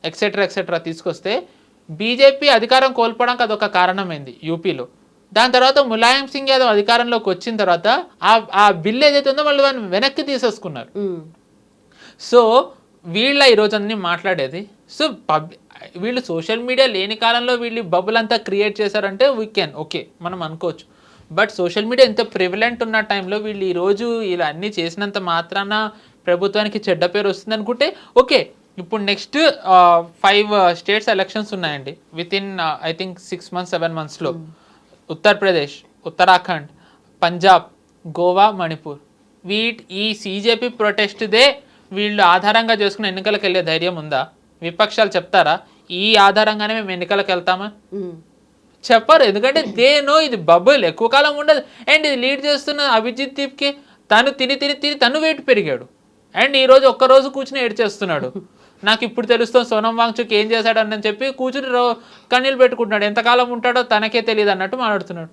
C: ఎక్సెట్రా తీసుకొస్తే బీజేపీ అధికారం కోల్పోవడానికి అదొక కారణమైంది యూపీలో. దాని తర్వాత ములాయం సింగ్ యాదవ్ అధికారంలోకి వచ్చిన తర్వాత ఆ బిల్ ఏదైతే ఉందో వాళ్ళు దాన్ని వెనక్కి తీసేసుకున్నారు. సో వీళ్ళ ఈరోజు అన్ని మాట్లాడేది. సో వీళ్ళు సోషల్ మీడియా లేని కాలంలో వీళ్ళు బబుల్ అంతా క్రియేట్ చేశారంటే ఓకే మనం అనుకోవచ్చు. బట్ సోషల్ మీడియా ఎంత ప్రివిలెంట్ ఉన్న టైంలో వీళ్ళు ఈరోజు ఇలా అన్నీ చేసినంత మాత్రాన ప్రభుత్వానికి చెడ్డ పేరు వస్తుంది అనుకుంటే ఓకే. ఇప్పుడు నెక్స్ట్ 5 స్టేట్స్ ఎలక్షన్స్ ఉన్నాయండి వితిన్ ఐ థింక్ 6 months 7 monthsలో. ఉత్తరప్రదేశ్, ఉత్తరాఖండ్, పంజాబ్, గోవా, మణిపూర్. ఈ సీజేపీ ప్రొటెస్ట్దే వీళ్ళు ఆధారంగా చేసుకుని ఎన్నికలకు వెళ్ళే ధైర్యం ఉందా? విపక్షాలు చెప్తారా ఈ ఆధారంగానే మేము ఎన్నికలకు వెళ్తామా? చెప్పరు. ఎందుకంటే దేనో ఇది బబుల్ ఎక్కువ కాలం ఉండదు. అండ్ ఇది లీడ్ చేస్తున్న అభిజిత్ దీప్కి తను తిని తను వెయిట్ పెరిగాడు. అండ్ ఈరోజు ఒక్కరోజు కూర్చుని ఏడ్చేస్తున్నాడు. నాకు ఇప్పుడు తెలుస్తుంది సోనం వాంగ్చుక్ ఏం చేశాడని చెప్పి కూర్చుని కన్నీళ్ళు పెట్టుకుంటున్నాడు. ఎంతకాలం ఉంటాడో తనకే తెలియదు అన్నట్టు మాట్లాడుతున్నాడు.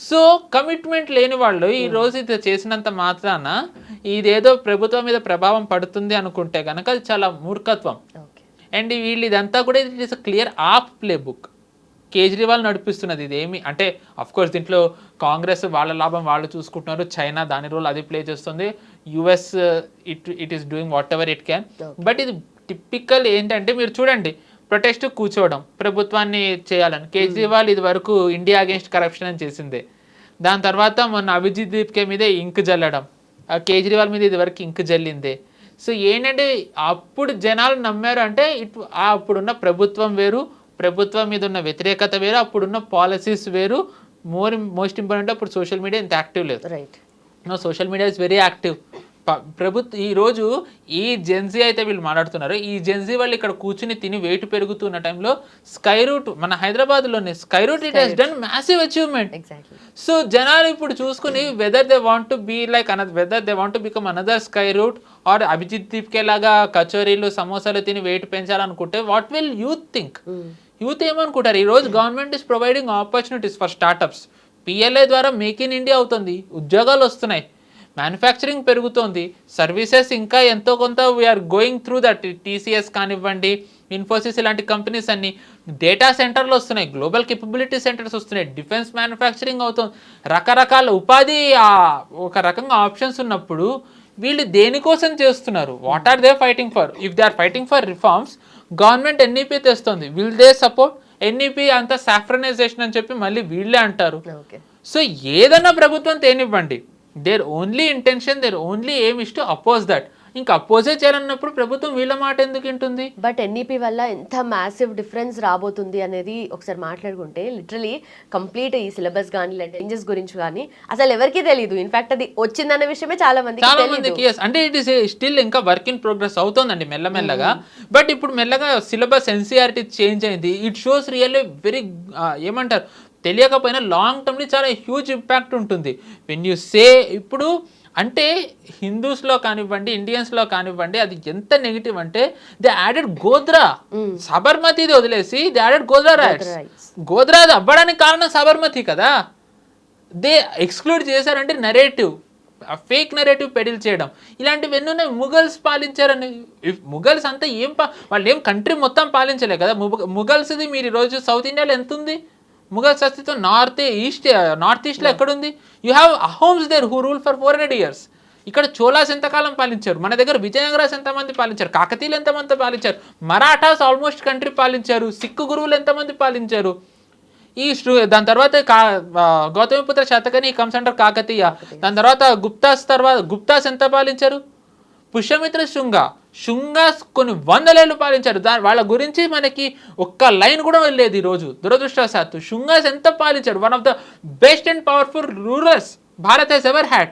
C: సో కమిట్మెంట్ లేని వాళ్ళు ఈరోజు ఇది చేసినంత మాత్రాన ఇదేదో ప్రభుత్వం మీద ప్రభావం పడుతుంది అనుకుంటే కనుక అది చాలా మూర్ఖత్వం. అండ్ వీళ్ళు ఇదంతా కూడా it is a clear AAP playbook. Kejriwal నడిపిస్తున్నది ఇదేమి అంటే అఫ్కోర్స్ దీంట్లో కాంగ్రెస్ వాళ్ళ లాభం వాళ్ళు చూసుకుంటున్నారు, చైనా దాని రోల్ అది ప్లే చేస్తుంది, US it is doing what ever it can. But ఇది టిపికల్ ఏంటంటే మీరు చూడండి, ప్రొటెస్ట్ కూర్చోవడం, ప్రభుత్వాన్ని చేయాలని. కేజ్రీవాల్ ఇది వరకు ఇండియా అగేన్స్ట్ కరప్షన్ అని చేసిందే. దాని తర్వాత మొన్న అభిజిత్ దీప్కే మీదే ఇంక్ జల్లడం, కేజ్రీవాల్ మీద ఇది వరకు ఇంక్ జల్లిందే. సో ఏంటంటే అప్పుడు జనాలు నమ్మారు అంటే అప్పుడున్న ప్రభుత్వం వేరు, ప్రభుత్వం మీద ఉన్న వ్యతిరేకత వేరు, అప్పుడున్న పాలసీస్ వేరు. మోస్ట్ ఇంపార్టెంట్ అప్పుడు సోషల్ మీడియా ఇంత యాక్టివ్ లేదు.
B: Right.
C: No, social media is very active. ఈరోజు ఈ జెన్జీ అయితే వీళ్ళు మాట్లాడుతున్నారు, ఈ జెన్జీ వాళ్ళు ఇక్కడ కూర్చుని తిని వెయిట్ పెరుగుతున్న టైంలో స్కై రూట్ మన హైదరాబాద్లోనే Skyroot it has done massive achievement. So జనాలు ఇప్పుడు చూసుకుని whether they want to be like whether they want to become another Skyroot or Abhijit Dipke లాగా కచోరీలు సమోసాలు తిని వెయిట్ పెంచాలనుకుంటే what will youth think? Youth ఏమనుకుంటారు? ఈరోజు government is providing opportunities for startups. PLI ద్వారా మేక్ ఇన్ ఇండియా అవుతుంది, ఉద్యోగాలు వస్తున్నాయి, మ్యానుఫ్యాక్చరింగ్ పెరుగుతోంది, సర్వీసెస్ ఇంకా ఎంతో కొంత we are going through that. TCS కానివ్వండి, ఇన్ఫోసిస్ ఇలాంటి కంపెనీస్ అన్ని, డేటా సెంటర్లు వస్తున్నాయి, గ్లోబల్ కేపబిలిటీ సెంటర్స్ వస్తున్నాయి, డిఫెన్స్ మ్యానుఫ్యాక్చరింగ్ అవుతుంది, రకరకాల ఉపాధి ఒక రకంగా ఆప్షన్స్ ఉన్నప్పుడు వీళ్ళు దేనికోసం చేస్తున్నారు? What are they fighting for? If they are fighting for reforms, government NEP తెస్తుంది, విల్ దే సపోర్ట్? ఎన్ఈపీ అంతా సాఫ్రనైజేషన్ అని చెప్పి మళ్ళీ వీళ్ళే అంటారు. సో ఏదన్నా ప్రభుత్వం తేనివ్వండి, their only intention, their only aim is to oppose that. ఇంకా అపోజే చేయాలన్నప్పుడు ప్రభుత్వం వీళ్ళ మాట ఎందుకు వింటుంది?
B: బట్ ఎన్ఈపీ వల్ల ఎంత మ్యాసివ్ డిఫరెన్స్ రాబోతుంది అనేది ఒకసారి మాట్లాడుకుంటే లిటరలీ కంప్లీట్ ఈ సిలబస్ కానీ లేదా చేంజెస్ గురించి కానీ అసలు ఎవరికీ తెలియదు. ఇన్ఫాక్ట్ అది వచ్చిందన్న విషయమే చాలా మందికి
C: అంటే ఇట్ ఈస్ స్టిల్ ఇంకా వర్క్ ఇన్ ప్రోగ్రెస్ అవుతుందండి మెల్లమెల్లగా. బట్ ఇప్పుడు మెల్లగా సిలబస్ ఎన్సీఆర్టీ చేంజ్ అయింది. ఇట్ షోస్ రియల్లీ వెరీ ఏమంటారు, తెలియకపోయినా లాంగ్ టర్మ్ని చాలా హ్యూజ్ ఇంపాక్ట్ ఉంటుంది. వెన్ యూ సే ఇప్పుడు అంటే హిందూస్లో కానివ్వండి, ఇండియన్స్లో కానివ్వండి, అది ఎంత నెగిటివ్ అంటే దే యాడెడ్ గోద్రా, సబర్మతిది వదిలేసి they added Godhra rights. Godhra అది అవ్వడానికి కారణం సబర్మతి కదా. దే ఎక్స్క్లూడ్ చేశారంటే నెరేటివ్, ఫేక్ నెరేటివ్ పెడిల్ చేయడం, ఇలాంటివి ఎన్ని ఉన్నాయి. ముఘల్స్ పాలించారని, ముఘల్స్ అంతా వాళ్ళు ఏం కంట్రీ మొత్తం పాలించలే కదా. ముఘల్స్ది మీరు ఈరోజు సౌత్ ఇండియాలో ఎంత ఉంది ముఘల్స్ అస్తిత్వం? నార్త్ ఈస్ట్లో ఎక్కడుంది? You have Ahoms there who rule for 400 years. ఇక్కడ చోళాస్ ఎంతకాలం పాలించారు, మన దగ్గర విజయనగరాస్ ఎంతమంది పాలించారు, కాకతీయులు ఎంతమంది పాలించారు, మరాఠాస్ ఆల్మోస్ట్ కంట్రీ పాలించారు, సిక్కు గురువులు ఎంతమంది పాలించారు. దాని తర్వాత గౌతమిపుత్ర శతకని కమ్స్ అండర్ కాకతీయ. దాని తర్వాత గుప్తాస్ ఎంత పాలించారు, పుష్యమిత్ర శుంగాస్ కొన్ని 100 ఏళ్ళు పాలించారు. వాళ్ళ గురించి మనకి ఒక్క లైన్ కూడా వెళ్ళలేదు ఈరోజు దురదృష్టవశాత్తు. శుంగాస్ ఎంత పాలించారు, one of the best and powerful rulers Bharat has ever had.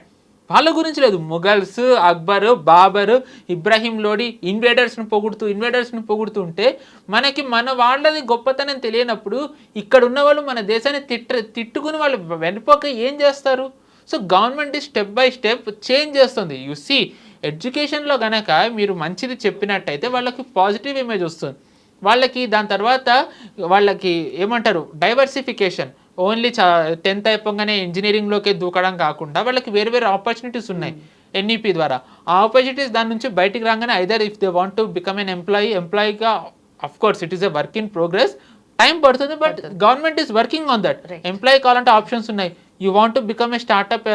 C: వాళ్ళ గురించి లేదు. ముఘల్స్, అక్బర్, బాబర్, ఇబ్రాహీం లోడి ఇన్వేడర్స్ని పొగుడుతూ ఉంటే మనకి మన వాళ్ళది గొప్పతనం తెలియనప్పుడు ఇక్కడ ఉన్న వాళ్ళు మన దేశాన్ని తిట్టుకుని వాళ్ళు వెనుపోక ఏం చేస్తారు? So government step by step change చేస్తుంది. యు సీ ఎడ్యుకేషన్లో కనుక మీరు మంచిది చెప్పినట్టయితే వాళ్ళకి పాజిటివ్ ఇమేజ్ వస్తుంది. వాళ్ళకి దాని తర్వాత వాళ్ళకి ఏమంటారు డైవర్సిఫికేషన్, ఓన్లీ 10th అయిపోగానే ఇంజనీరింగ్లోకి దూకడం కాకుండా వాళ్ళకి వేరే వేరే ఆపర్చునిటీస్ ఉన్నాయి ఎన్ఈపీ ద్వారా. ఆ ఆపర్చునిటీస్ దాని నుంచి బయటికి రాగానే either if they want to become an ఎంప్లాయీగా, of course it is a work in progress, time పడుతుంది, but government is working on that. Employee కావాలంటే ఆప్షన్స్ ఉన్నాయి. You want to become a startup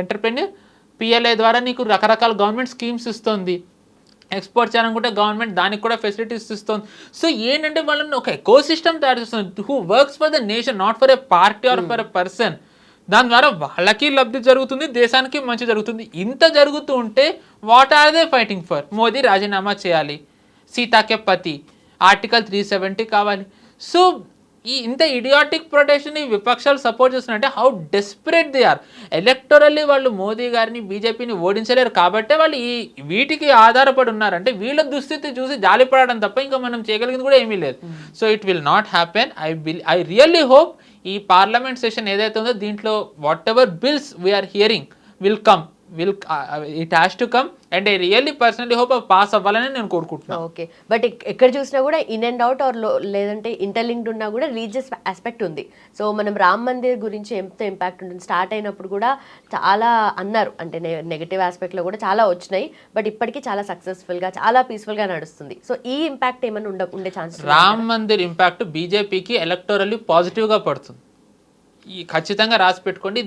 C: entrepreneur, PLI ద్వారా నీకు రకరకాల government schemes ఇస్తుంది. Export చేయాలనుకుంటే government దానికి కూడా ఫెసిలిటీస్ ఇస్తుంది. సో ఏంటంటే వాళ్ళని ఒక ఎకో సిస్టమ్ తయారు చేస్తుంది who works for the nation, not for a party or for a person. దాని ద్వారా వాళ్ళకి లబ్ధి జరుగుతుంది, దేశానికి మంచి జరుగుతుంది. ఇంత జరుగుతూ ఉంటే what are they fighting for? Modi రాజీనామా చేయాలి, సీతాకే పతి, ఆర్టికల్ 370 కావాలి. సో ఇంత ఇడియాటిక్ ప్రొటెక్షన్ ఈ విపక్షాలు సపోర్ట్ చేస్తున్నారంటే how desperate they are. Electorally వాళ్ళు మోదీ గారిని, బీజేపీని ఓడించలేరు కాబట్టే వాళ్ళు వీటికి ఆధారపడి ఉన్నారంటే వీళ్ళ దుస్థితి చూసి జాలిపడడం తప్ప ఇంకా మనం చేయగలిగింది కూడా ఏమీ లేదు. So it will not happen. I really hope ఈ పార్లమెంట్ సెషన్ ఏదైతే ఉందో దీంట్లో whatever bills we're hearing will come, it has to come and I really personally hope pass అవ్వాలని నేను కోరుకుంటున్నాను.
B: ఓకే, బట్ ఎక్కడ చూసినా కూడా ఇన్ అండ్ అవుట్ ఆర్ లేదంటే ఇంటర్లింక్డ్ ఉన్నా కూడా రిలీజియస్ ఆస్పెక్ట్ ఉంది. సో మనం రామ్ మందిర్ గురించి ఎంత ఇంపాక్ట్ ఉంటుంది, స్టార్ట్ అయినప్పుడు కూడా చాలా అన్నారు, అంటే నెగటివ్ ఆస్పెక్ట్లో కూడా చాలా వచ్చినాయి, బట్ ఇప్పటికీ చాలా సక్సెస్ఫుల్గా చాలా పీస్ఫుల్గా నడుస్తుంది. సో ఈ ఇంపాక్ట్ ఏమైనా ఉండే ఛాన్స్?
C: రామ్ మందిర్ ఇంపాక్ట్ బీజేపీకి ఎలక్టోరల్లీ పాజిటివ్గా పడుతుంది. ఖచ్చితంగా రాసి పెట్టుకోండి.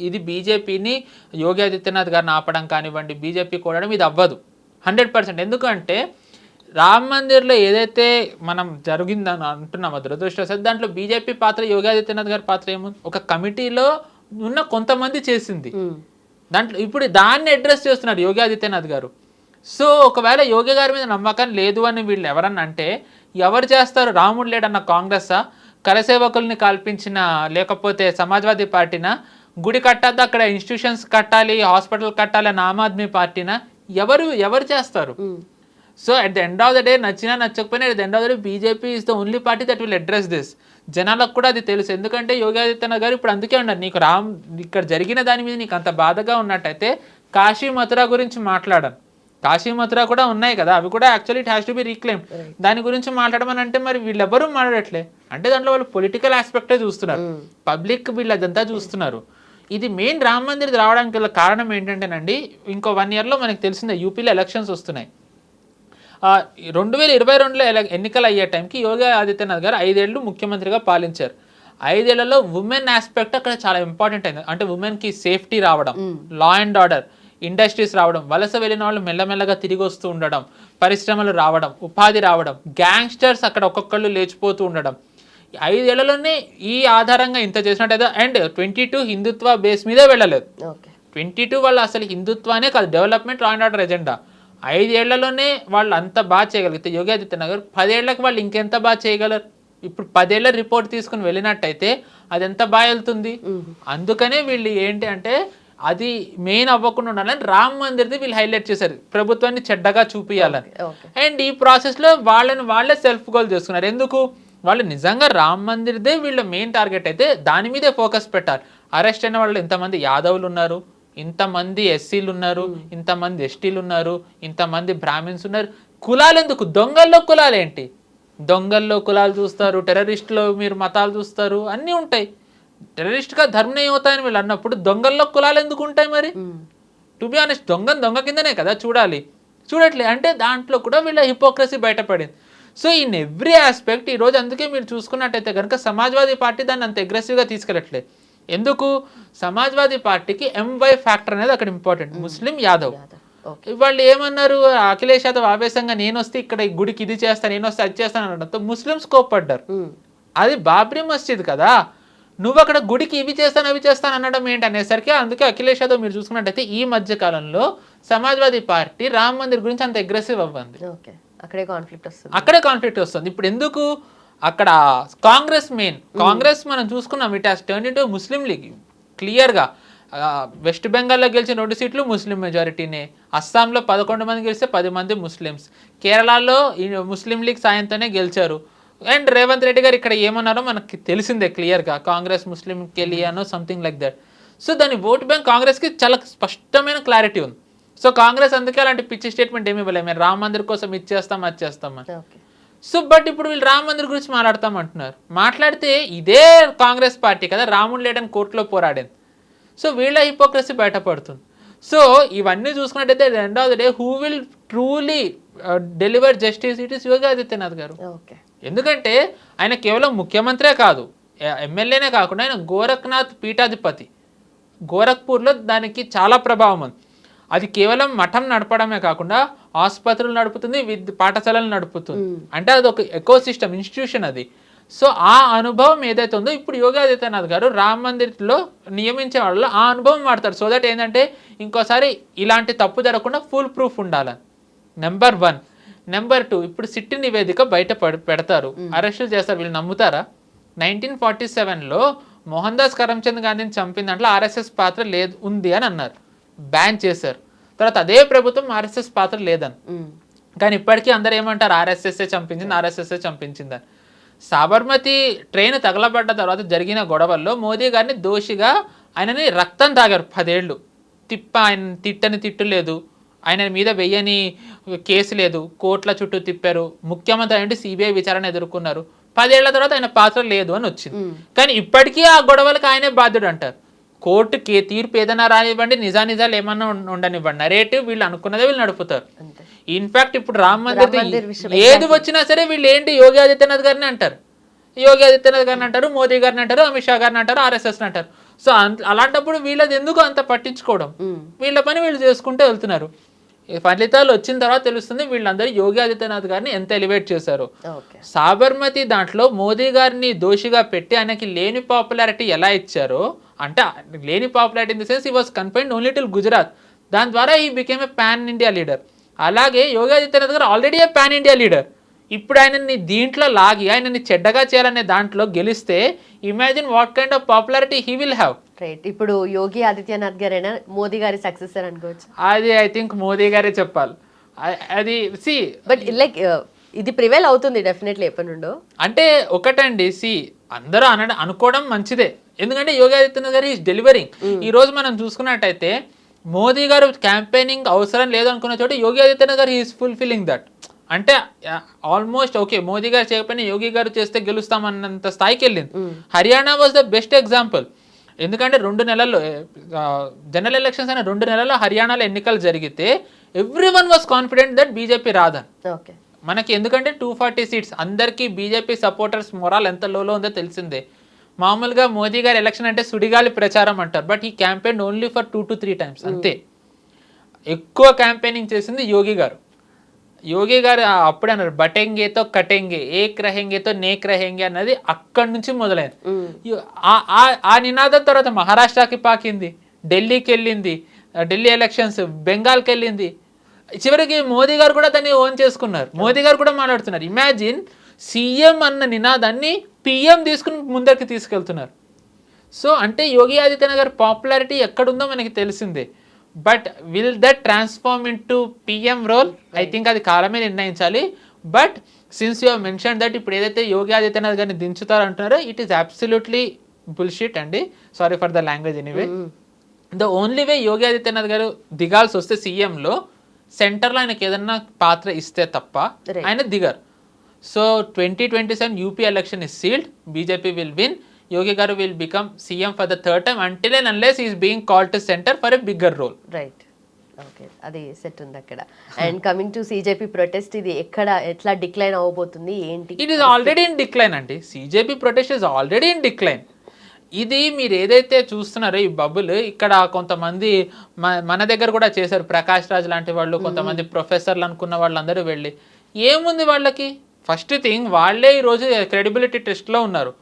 C: ఇది బీజేపీని యోగి ఆదిత్యనాథ్ గారిని ఆపడం కానివ్వండి, బీజేపీ కూడడం ఇది అవ్వదు 100%. ఎందుకంటే రామ్ మందిర్లో ఏదైతే మనం జరిగిందని అంటున్నామో దురదృష్టవశాత్తు దాంట్లో బీజేపీ పాత్ర, యోగి ఆదిత్యనాథ్ గారి పాత్ర ఏముంది? ఒక కమిటీలో ఉన్న కొంతమంది చేసింది, దాంట్లో ఇప్పుడు దాన్ని అడ్రస్ చేస్తున్నారు యోగి ఆదిత్యనాథ్ గారు. సో ఒకవేళ యోగి గారి మీద నమ్మకం లేదు అని వీళ్ళు ఎవరన్నా అంటే ఎవరు చేస్తారు? రాముడు లేడన్న కాంగ్రెసా, కరసేవకుల్ని కల్పించిన లేకపోతే సమాజ్వాదీ పార్టీనా, గుడి కట్టద్దు అక్కడ ఇన్స్టిట్యూషన్స్ కట్టాలి, హాస్పిటల్ కట్టాలి అని ఆమ్ ఆద్మీ పార్టీనా? ఎవరు చేస్తారు? So at the end of the day నచ్చినా నచ్చకపోయినా at the end of the day BJP is the only party that will address this. జనాలకు కూడా అది తెలుసు. ఎందుకంటే యోగి ఆదిత్యనాథ్ గారు ఇప్పుడు అందుకే ఉన్నారు, నీకు ఇక్కడ జరిగిన దాని మీద నీకు అంత బాధగా ఉన్నట్టయితే కాశీ మథురా గురించి మాట్లాడను. కాశీ మథురా కూడా ఉన్నాయి కదా, అవి కూడా actually it has to be reclaim. దాని గురించి మాట్లాడమని అంటే మరి వీళ్ళెవ్వరూ మాట్లాడట్లే. అంటే దాంట్లో వాళ్ళు పొలిటికల్ ఆస్పెక్టే చూస్తున్నారు, పబ్లిక్ వీళ్ళు అదంతా చూస్తున్నారు. ఇది మెయిన్ రామ్ మందిర్ రావడానికి గల కారణం ఏంటంటేనండి, ఇంకో 1 yearలో మనకు తెలిసిందే యూపీలో ఎలక్షన్స్ వస్తున్నాయి. 2022లో ఎన్నికలు అయ్యే టైంకి యోగి ఆదిత్యనాథ్ గారు 5 ఏళ్ళు ముఖ్యమంత్రిగా పాలించారు. 5 ఏళ్లలో ఉమెన్ ఆస్పెక్ట్ అక్కడ చాలా ఇంపార్టెంట్ అయింది. అంటే ఉమెన్కి సేఫ్టీ రావడం, లా అండ్ ఆర్డర్, ఇండస్ట్రీస్ రావడం, వలస వెళ్ళిన వాళ్ళు మెల్లమెల్లగా తిరిగి వస్తూ ఉండడం, పరిశ్రమలు రావడం, ఉపాధి రావడం, గ్యాంగ్స్టర్స్ అక్కడ ఒక్కొక్కళ్ళు లేచిపోతూ ఉండడం. 5 ఏళ్లలోనే ఈ ఆధారంగా ఇంత చేసినట్టయితే, అండ్ 22 హిందుత్వ బేస్ మీదే వెళ్ళలేదు. 22 వాళ్ళు అసలు హిందుత్వానే కాదు, development, law and order agenda. 5 ఏళ్లలోనే వాళ్ళు అంత బాగా చేయగలిగితే యోగి ఆదిత్యనాథ్ గారు 10 ఏళ్లకు వాళ్ళు ఇంకెంత బాగా చేయగలరు? ఇప్పుడు 10 ఏళ్ల రిపోర్ట్ తీసుకుని వెళ్ళినట్టయితే అది ఎంత బాగా వెళ్తుంది. అందుకనే వీళ్ళు ఏంటి అంటే అది మెయిన్ అవ్వకుండా ఉండాలని రామ్ మందిర్ది వీళ్ళు హైలైట్ చేశారు, ప్రభుత్వాన్ని చెడ్డగా చూపించాలని. అండ్ ఈ ప్రాసెస్లో వాళ్ళే సెల్ఫ్ గోల్ చేసుకున్నారు. ఎందుకు? వాళ్ళు నిజంగా రామ్ మందిర్దే వీళ్ళ మెయిన్ టార్గెట్ అయితే దాని మీదే ఫోకస్ పెట్టారు. అరెస్ట్ అయిన వాళ్ళు ఎంతమంది యాదవులు ఉన్నారు, ఇంతమంది ఎస్సీలు ఉన్నారు, ఇంతమంది ఎస్టీలు ఉన్నారు, ఇంతమంది బ్రాహ్మిన్స్ ఉన్నారు, కులాలు ఎందుకు? దొంగల్లో కులాలు ఏంటి? దొంగల్లో కులాలు చూస్తారు, టెర్రరిస్టులో మీరు మతాలు చూస్తారు, అన్నీ ఉంటాయి. టెర్రరిస్ట్గా ధర్మం అవుతాయని వీళ్ళు అన్నప్పుడు దొంగల్లో కులాలు ఎందుకు ఉంటాయి? మరి టు బి ఆనెస్ట్ దొంగ కిందనే కదా చూడాలి, చూడట్లే. అంటే దాంట్లో కూడా వీళ్ళ హిపోక్రసీ బయటపడింది. సో ఇన్ ఎవ్రీ ఆస్పెక్ట్ ఈరోజు అందుకే మీరు చూసుకున్నట్టయితే కనుక సమాజ్వాదీ పార్టీ దాన్ని అంత అగ్రెసివ్గా తీసుకెళ్ళట్లేదు. ఎందుకు? సమాజ్వాదీ పార్టీకి ఎంవై ఫ్యాక్టర్ అనేది అక్కడ ఇంపార్టెంట్, ముస్లిం యాదవ్. వాళ్ళు ఏమన్నారు, అఖిలేష్ యాదవ్ ఆవేశంగా నేను వస్తే ఇక్కడ ఈ గుడికి ఇది చేస్తాను, నేను వస్తే అది చేస్తాను అనడంతో ముస్లిమ్స్ కోప్పడ్డారు. అది బాబ్రీ మస్జిద్ కదా, నువ్వు అక్కడ గుడికి ఇవి చేస్తాను అవి చేస్తాను అనడం ఏంటి అనేసరికి అందుకే అఖిలేష్ యాదవ్ మీరు చూసుకున్నట్టయితే ఈ మధ్య కాలంలో సమాజ్వాదీ పార్టీ రామ్ మందిర్ గురించి అంత అగ్రెసివ్ అవ్వండి.
B: అక్కడే కాన్ఫ్లిక్ట్ వస్తుంది. ఇప్పుడు ఎందుకు అక్కడ కాంగ్రెస్ మనం చూసుకున్నాం, it has turn into Muslim league క్లియర్గా. వెస్ట్ బెంగాల్లో గెలిచిన 2 సీట్లు ముస్లిం మెజారిటీనే, అస్సాంలో 11 మంది గెలిస్తే 10 మంది ముస్లిమ్స్, కేరళలో ముస్లిం లీగ్ సాయంతోనే గెలిచారు. అండ్ రేవంత్ రెడ్డి గారు ఇక్కడ ఏమన్నారో మనకి తెలిసిందే క్లియర్గా, కాంగ్రెస్ ముస్లిం కెలియానో సంథింగ్ లైక్ దట్. సో దాని ఓట్ బ్యాంక్ కాంగ్రెస్కి చాలా స్పష్టమైన క్లారిటీ ఉంది. సో కాంగ్రెస్ అందుకే అలాంటి పిచ్చి స్టేట్మెంట్ ఏమి ఇవ్వలేదు, మేము రామ మందిర్ కోసం ఇచ్చేస్తాం అది చేస్తామని. సో బట్ ఇప్పుడు వీళ్ళు రామ మందిర్ గురించి మాట్లాడతామంటున్నారు. మాట్లాడితే ఇదే కాంగ్రెస్ పార్టీ కదా రాముడు లేడని కోర్టులో పోరాడింది. సో వీళ్ళ హిపోక్రసీ బయటపడుతుంది. సో ఇవన్నీ చూసుకున్నట్టయితే end of the day who will truly deliver justice, it is Yogi Adityanath గారు. ఎందుకంటే ఆయన కేవలం ముఖ్యమంత్రే కాదు, ఎమ్మెల్యేనే కాకుండా ఆయన గోరఖ్నాథ్ పీఠాధిపతి. గోరఖ్పూర్లో దానికి చాలా ప్రభావం ఉంది. అది కేవలం మఠం నడపడమే కాకుండా ఆసుపత్రులు నడుపుతుంది, పాఠశాలలు నడుపుతుంది. అంటే అది ఒక ఎకో సిస్టమ్, ఇన్స్టిట్యూషన్ అది. సో ఆ అనుభవం ఏదైతే ఉందో ఇప్పుడు యోగి ఆదిత్యనాథ్ గారు రామ్ మందిర్లో నియమించే వాళ్ళు ఆ అనుభవం వాడతారు. సో దట్ ఏంటంటే ఇంకోసారి ఇలాంటి తప్పు జరగకుండా ఫుల్ ప్రూఫ్ ఉండాలని. నెంబర్ 1. నెంబర్ 2, ఇప్పుడు సిట్టి నివేదిక బయట పెడతారు, అరెస్టులు చేస్తారు. వీళ్ళు నమ్ముతారా? 1947లో మోహన్ దాస్ కరమ్చంద్ గాంధీని చంపిన దాంట్లో ఆర్ఎస్ఎస్ పాత్ర ఉంది అని అన్నారు, బ్యాన్ చేశారు. తర్వాత అదే ప్రభుత్వం ఆర్ఎస్ఎస్ పాత్ర లేదని. కానీ ఇప్పటికీ అందరు ఏమంటారు, ఆర్ఎస్ఎస్ఏ చంపించిందని. సాబర్మతి ట్రైన్ తగలబడ్డ తర్వాత జరిగిన గొడవల్లో మోదీ గారిని దోషిగా ఆయనని రక్తం తాగారు 10 ఏళ్ళు. ఆయన తిట్టు లేదు, ఆయన మీద వెయ్యని కేసు లేదు, కోర్టుల చుట్టూ తిప్పారు, ముఖ్యమంత్రి అంటే సిబిఐ విచారణ ఎదుర్కొన్నారు. 10 ఏళ్ల తర్వాత ఆయన పాత్ర లేదు అని వచ్చింది. కానీ ఇప్పటికీ ఆ గొడవలకు ఆయనే బాధ్యుడు అంటారు. కోర్టుకి తీర్పు ఏదైనా రానివ్వండి, నిజాలు ఏమన్నా ఉండనివ్వండి, నరేటివ్ వీళ్ళు అనుకున్నదే వీళ్ళు నడుపుతారు. ఇన్ఫాక్ట్ ఇప్పుడు రామ్ మందిర్ ఏది వచ్చినా సరే వీళ్ళు ఏంటి యోగి ఆదిత్యనాథ్ గారిని అంటారు, మోదీ గారిని అంటారు, అమిత్ షా గారిని అంటారు, ఆర్ఎస్ఎస్ అంటారు. సో అలాంటప్పుడు వీళ్ళది ఎందుకు అంత పట్టించుకోవడం? వీళ్ళ పని వీళ్ళు చేసుకుంటూ వెళ్తున్నారు. ఫలితాలు వచ్చిన తర్వాత తెలుస్తుంది వీళ్ళందరూ యోగి ఆదిత్యనాథ్ గారిని ఎంత ఎలివేట్ చేశారు. సాబర్మతి దాంట్లో మోదీ గారిని దోషిగా పెట్టి ఆయనకి లేని పాపులారిటీ ఎలా ఇచ్చారో, అంటే లేని popularity in the sense he was confined only till Gujarat, దాని ద్వారా he became a pan India leader. అలాగే యోగి ఆదిత్యనాథ్ గారు ఆల్రెడీ ఏ పాన్ ఇండియా లీడర్. ఇప్పుడు ఆయనని దీంట్లో లాగి ఆయనని చెడ్డగా చేయాలనే దాంట్లో గెలిస్తే imagine what kind of popularity he will have. Right. ఇప్పుడు యోగి ఆదిత్యనాథ్ గారైనా మోదీ గారి సక్సెసర్ అనుకోవచ్చు?
C: అది ఐ థింక్ మోదీ గారే చెప్పాలి. అది
B: బట్ లైక్ ఇది ప్రివైల్ అవుతుంది డెఫినెట్లీ ఎప్పటి నుండో.
C: అంటే ఒకటండి, అందరూ అనుకోవడం మంచిదే, ఎందుకంటే యోగి ఆదిత్యనాథ్ గారు ఈజ్ డెలివరింగ్. ఈ రోజు మనం చూసుకున్నట్టయితే మోదీ గారు క్యాంపెయినింగ్ అవసరం లేదు అనుకున్న చోట యోగి ఆదిత్యనాథ్ గారు ఈజ్ ఫుల్ఫిల్లింగ్ దట్. అంటే ఆల్మోస్ట్ ఓకే, మోదీ గారు చేయకపోయినా యోగి గారు చేస్తే గెలుస్తామన్నంత స్థాయికి వెళ్ళింది. Haryana was the best example. ఎందుకంటే 2 నెలల్లో జనరల్ ఎలక్షన్స్ అయిన 2 నెలల్లో హర్యానాలో ఎన్నికలు జరిగితే everyone was confident that BJP రాదని. మనకి ఎందుకంటే 240 సీట్స్, అందరికీ బీజేపీ సపోర్టర్స్ మొరాల్ ఎంత లోలో ఉందో తెలిసిందే. మామూలుగా మోదీ గారు ఎలక్షన్ అంటే సుడిగాలి ప్రచారం అంటారు, బట్ ఈ campaign only for 2 to 3 times అంతే. ఎక్కువ క్యాంపెయినింగ్ చేసింది యోగి గారు. అప్పుడే అన్నారు బటెంగేతో కటెంగే, ఏక్ రహెంగేతో నేక్ రహెంగే అన్నది అక్కడి నుంచి మొదలైంది. ఆ నినాదం తర్వాత మహారాష్ట్రకి పాకింది, ఢిల్లీకి వెళ్ళింది, ఢిల్లీ ఎలక్షన్స్, బెంగాల్కి వెళ్ళింది. చివరికి మోదీ గారు కూడా దాన్ని ఓన్ చేసుకున్నారు, మోదీ గారు కూడా మాట్లాడుతున్నారు. ఇమాజిన్ సీఎం అన్న నినాదాన్ని పిఎం తీసుకుని ముందరికి తీసుకెళ్తున్నారు. సో అంటే యోగి ఆదిత్యనాథ్ గారి పాపులారిటీ ఎక్కడుందో మనకి తెలిసిందే. But will that transform into PM role? I think అది కాలమే నిర్ణయించాలి. But since you mention that ఇప్పుడు ఏదైతే యోగి ఆదిత్యనాథ్ గారిని దించుతారు అంటున్నారో, ఇట్ ఈస్ అబ్సల్యూట్లీ బుల్షిట్ అండి. Sorry for the language anyway. The only way Yogi Adityanath గారు దిగాల్సి వస్తే సీఎంలో సెంటర్లో ఆయనకి ఏదన్నా పాత్ర ఇస్తే తప్ప ఆయన దిగరు. So 2027 UP election is sealed, BJP will win, Yogi గారు will become CM for the third time until and unless is being called to centre for a bigger role.
B: Right, okay, అది సెట్ ఉంది అక్కడ. And coming to CJP protest, ఇది ఎట్లా decline అవ్వబోతుంది ఏంటి?
C: It is already in decline అండి. CJP protest is already in decline. ఇది మీరు ఏదైతే చూస్తున్నారో ఈ బబుల్, ఇక్కడ కొంతమంది మన దగ్గర కూడా చేశారు, ప్రకాష్ రాజ్ లాంటి వాళ్ళు, కొంతమంది ప్రొఫెసర్లు అనుకున్న వాళ్ళందరూ వెళ్ళి, ఏముంది వాళ్ళకి? ఫస్ట్ థింగ్, వాళ్ళే ఈరోజు క్రెడిబిలిటీ టెస్ట్లో ఉన్నారు.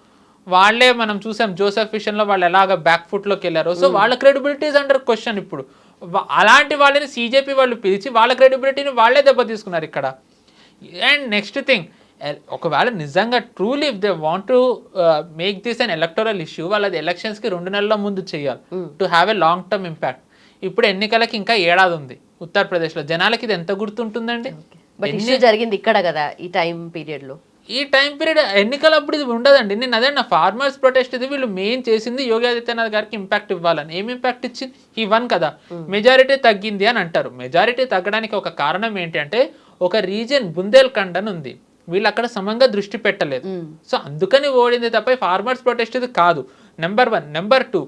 C: వాళ్ళే మనం చూసాం జోసెఫ్ విషయంలో వాళ్ళు ఎలాగ బ్యాక్ ఫుట్లోకి వెళ్ళారు. సో వాళ్ళ క్రెడిబిలిటీ ఇస్ అండర్ క్వశ్చన్ ఇప్పుడు. అలాంటి వాళ్ళని సిజేపీ వాళ్ళు పిలిచి వాళ్ళ క్రెడిబిలిటీని వాళ్ళే దెబ్బ తీసుకున్నారు ఇక్కడ. అండ్ నెక్స్ట్ థింగ్, ఒకవేళ నిజంగా truly if they want to make this an electoral issue, వాళ్ళది ఎలక్షన్స్కి 2 నెలల ముందు చేయాలి to have a long term impact. ఇప్పుడు ఎన్నికలకి ఇంకా ఏడాది ఉంది ఉత్తరప్రదేశ్లో. జనాలకి ఇది ఎంత గుర్తుంటుందండి?
B: బట్ ఇష్యూ జరిగింది ఇక్కడ కదా ఈ టైం పీరియడ్లో.
C: ఈ టైం పీరియడ్ ఎన్నికలప్పుడు ఇది ఉండదండి. నేను అదే నా ఫార్మర్స్ ప్రొటెస్ట్ ఇది వీళ్ళు మెయిన్ చేసింది యోగి ఆదిత్యనాథ్ గారికి ఇంపాక్ట్ ఇవ్వాలని. ఏం ఇంపాక్ట్ ఇచ్చింది? ఈ వన్ కదా, మెజారిటీ తగ్గింది అని అంటారు. మెజారిటీ తగ్గడానికి ఒక కారణం ఏంటి అంటే, ఒక రీజియన్ బుందేల్ఖండ్ అని ఉంది, వీళ్ళు అక్కడ సమంగా దృష్టి పెట్టలేదు. సో అందుకని ఓడింది తప్ప ఫార్మర్స్ ప్రొటెస్ట్ ఇది కాదు. నెంబర్ 1. నెంబర్ 2,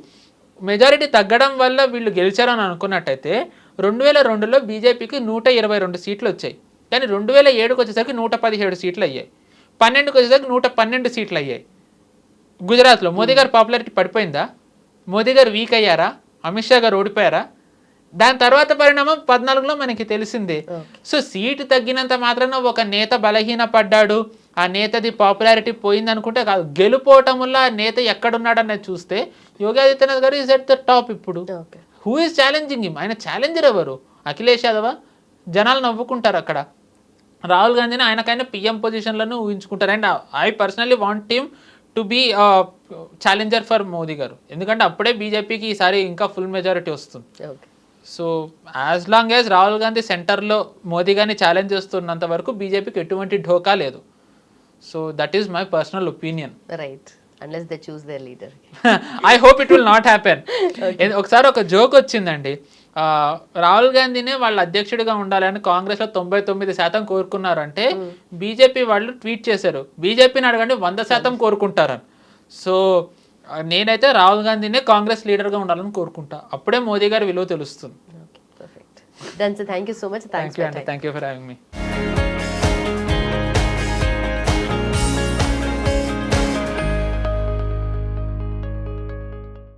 C: మెజారిటీ తగ్గడం వల్ల వీళ్ళు గెలిచారని అనుకున్నట్టయితే 2002లో బీజేపీకి 122 సీట్లు వచ్చాయి. కానీ 2007కి వచ్చేసరికి 117 సీట్లు అయ్యాయి. 12కి వచ్చేసరికి 112 సీట్లు అయ్యాయి. గుజరాత్లో మోదీ గారు పాపులారిటీ పడిపోయిందా? మోదీ గారు వీక్ అయ్యారా? అమిత్ షా గారు ఓడిపోయారా? దాని తర్వాత పరిణామం 14లో మనకి తెలిసిందే. సో సీటు తగ్గినంత మాత్రాన ఒక నేత బలహీన పడ్డాడు, ఆ నేతది పాపులారిటీ పోయింది అనుకుంటే కాదు. గెలుపోవటం వల్ల ఆ నేత ఎక్కడున్నాడు అనేది చూస్తే యోగి ఆదిత్యనాథ్ గారు ఈజ్ ఎట్ ద టాప్ ఇప్పుడు. Who is challenging him? ఆయన ఛాలెంజర్ ఎవరు? అఖిలేష్ యాదవ్? జనాలు నవ్వుకుంటారు అక్కడ. రాహుల్ గాంధీని ఆయనకైనా పిఎం పొజిషన్లను ఊహించుకుంటారు. And I personally want him to be challenger for Modi గారు, ఎందుకంటే అప్పుడే బీజేపీకి ఈసారి ఇంకా ఫుల్ మెజారిటీ వస్తుంది. So as long as Rahul Gandhi సెంటర్లో మోదీ గారిని ఛాలెంజ్ చేస్తున్నంత వరకు బీజేపీకి ఎటువంటి ఢోకా లేదు. So that is my personal opinion.
B: Right, unless they choose their leader.
C: I hope it will not happen. ఒకసారి ఒక జోక్ వచ్చిందండి, రాహుల్ గాంధీనే వాళ్ళ అధ్యక్షుడిగా ఉండాలని కాంగ్రెస్లో 99% కోరుకున్నారు అంటే బీజేపీ వాళ్ళు ట్వీట్ చేశారు, బీజేపీని అడగండి 100% కోరుకుంటారని. సో నేనైతే రాహుల్ గాంధీనే కాంగ్రెస్ లీడర్గా ఉండాలని కోరుకుంటా. అప్పుడే మోదీ గారి విలువ తెలుస్తుంది.
B: Perfect. Then, so thank you so much. Thanks for your time.
C: Thank you for having me.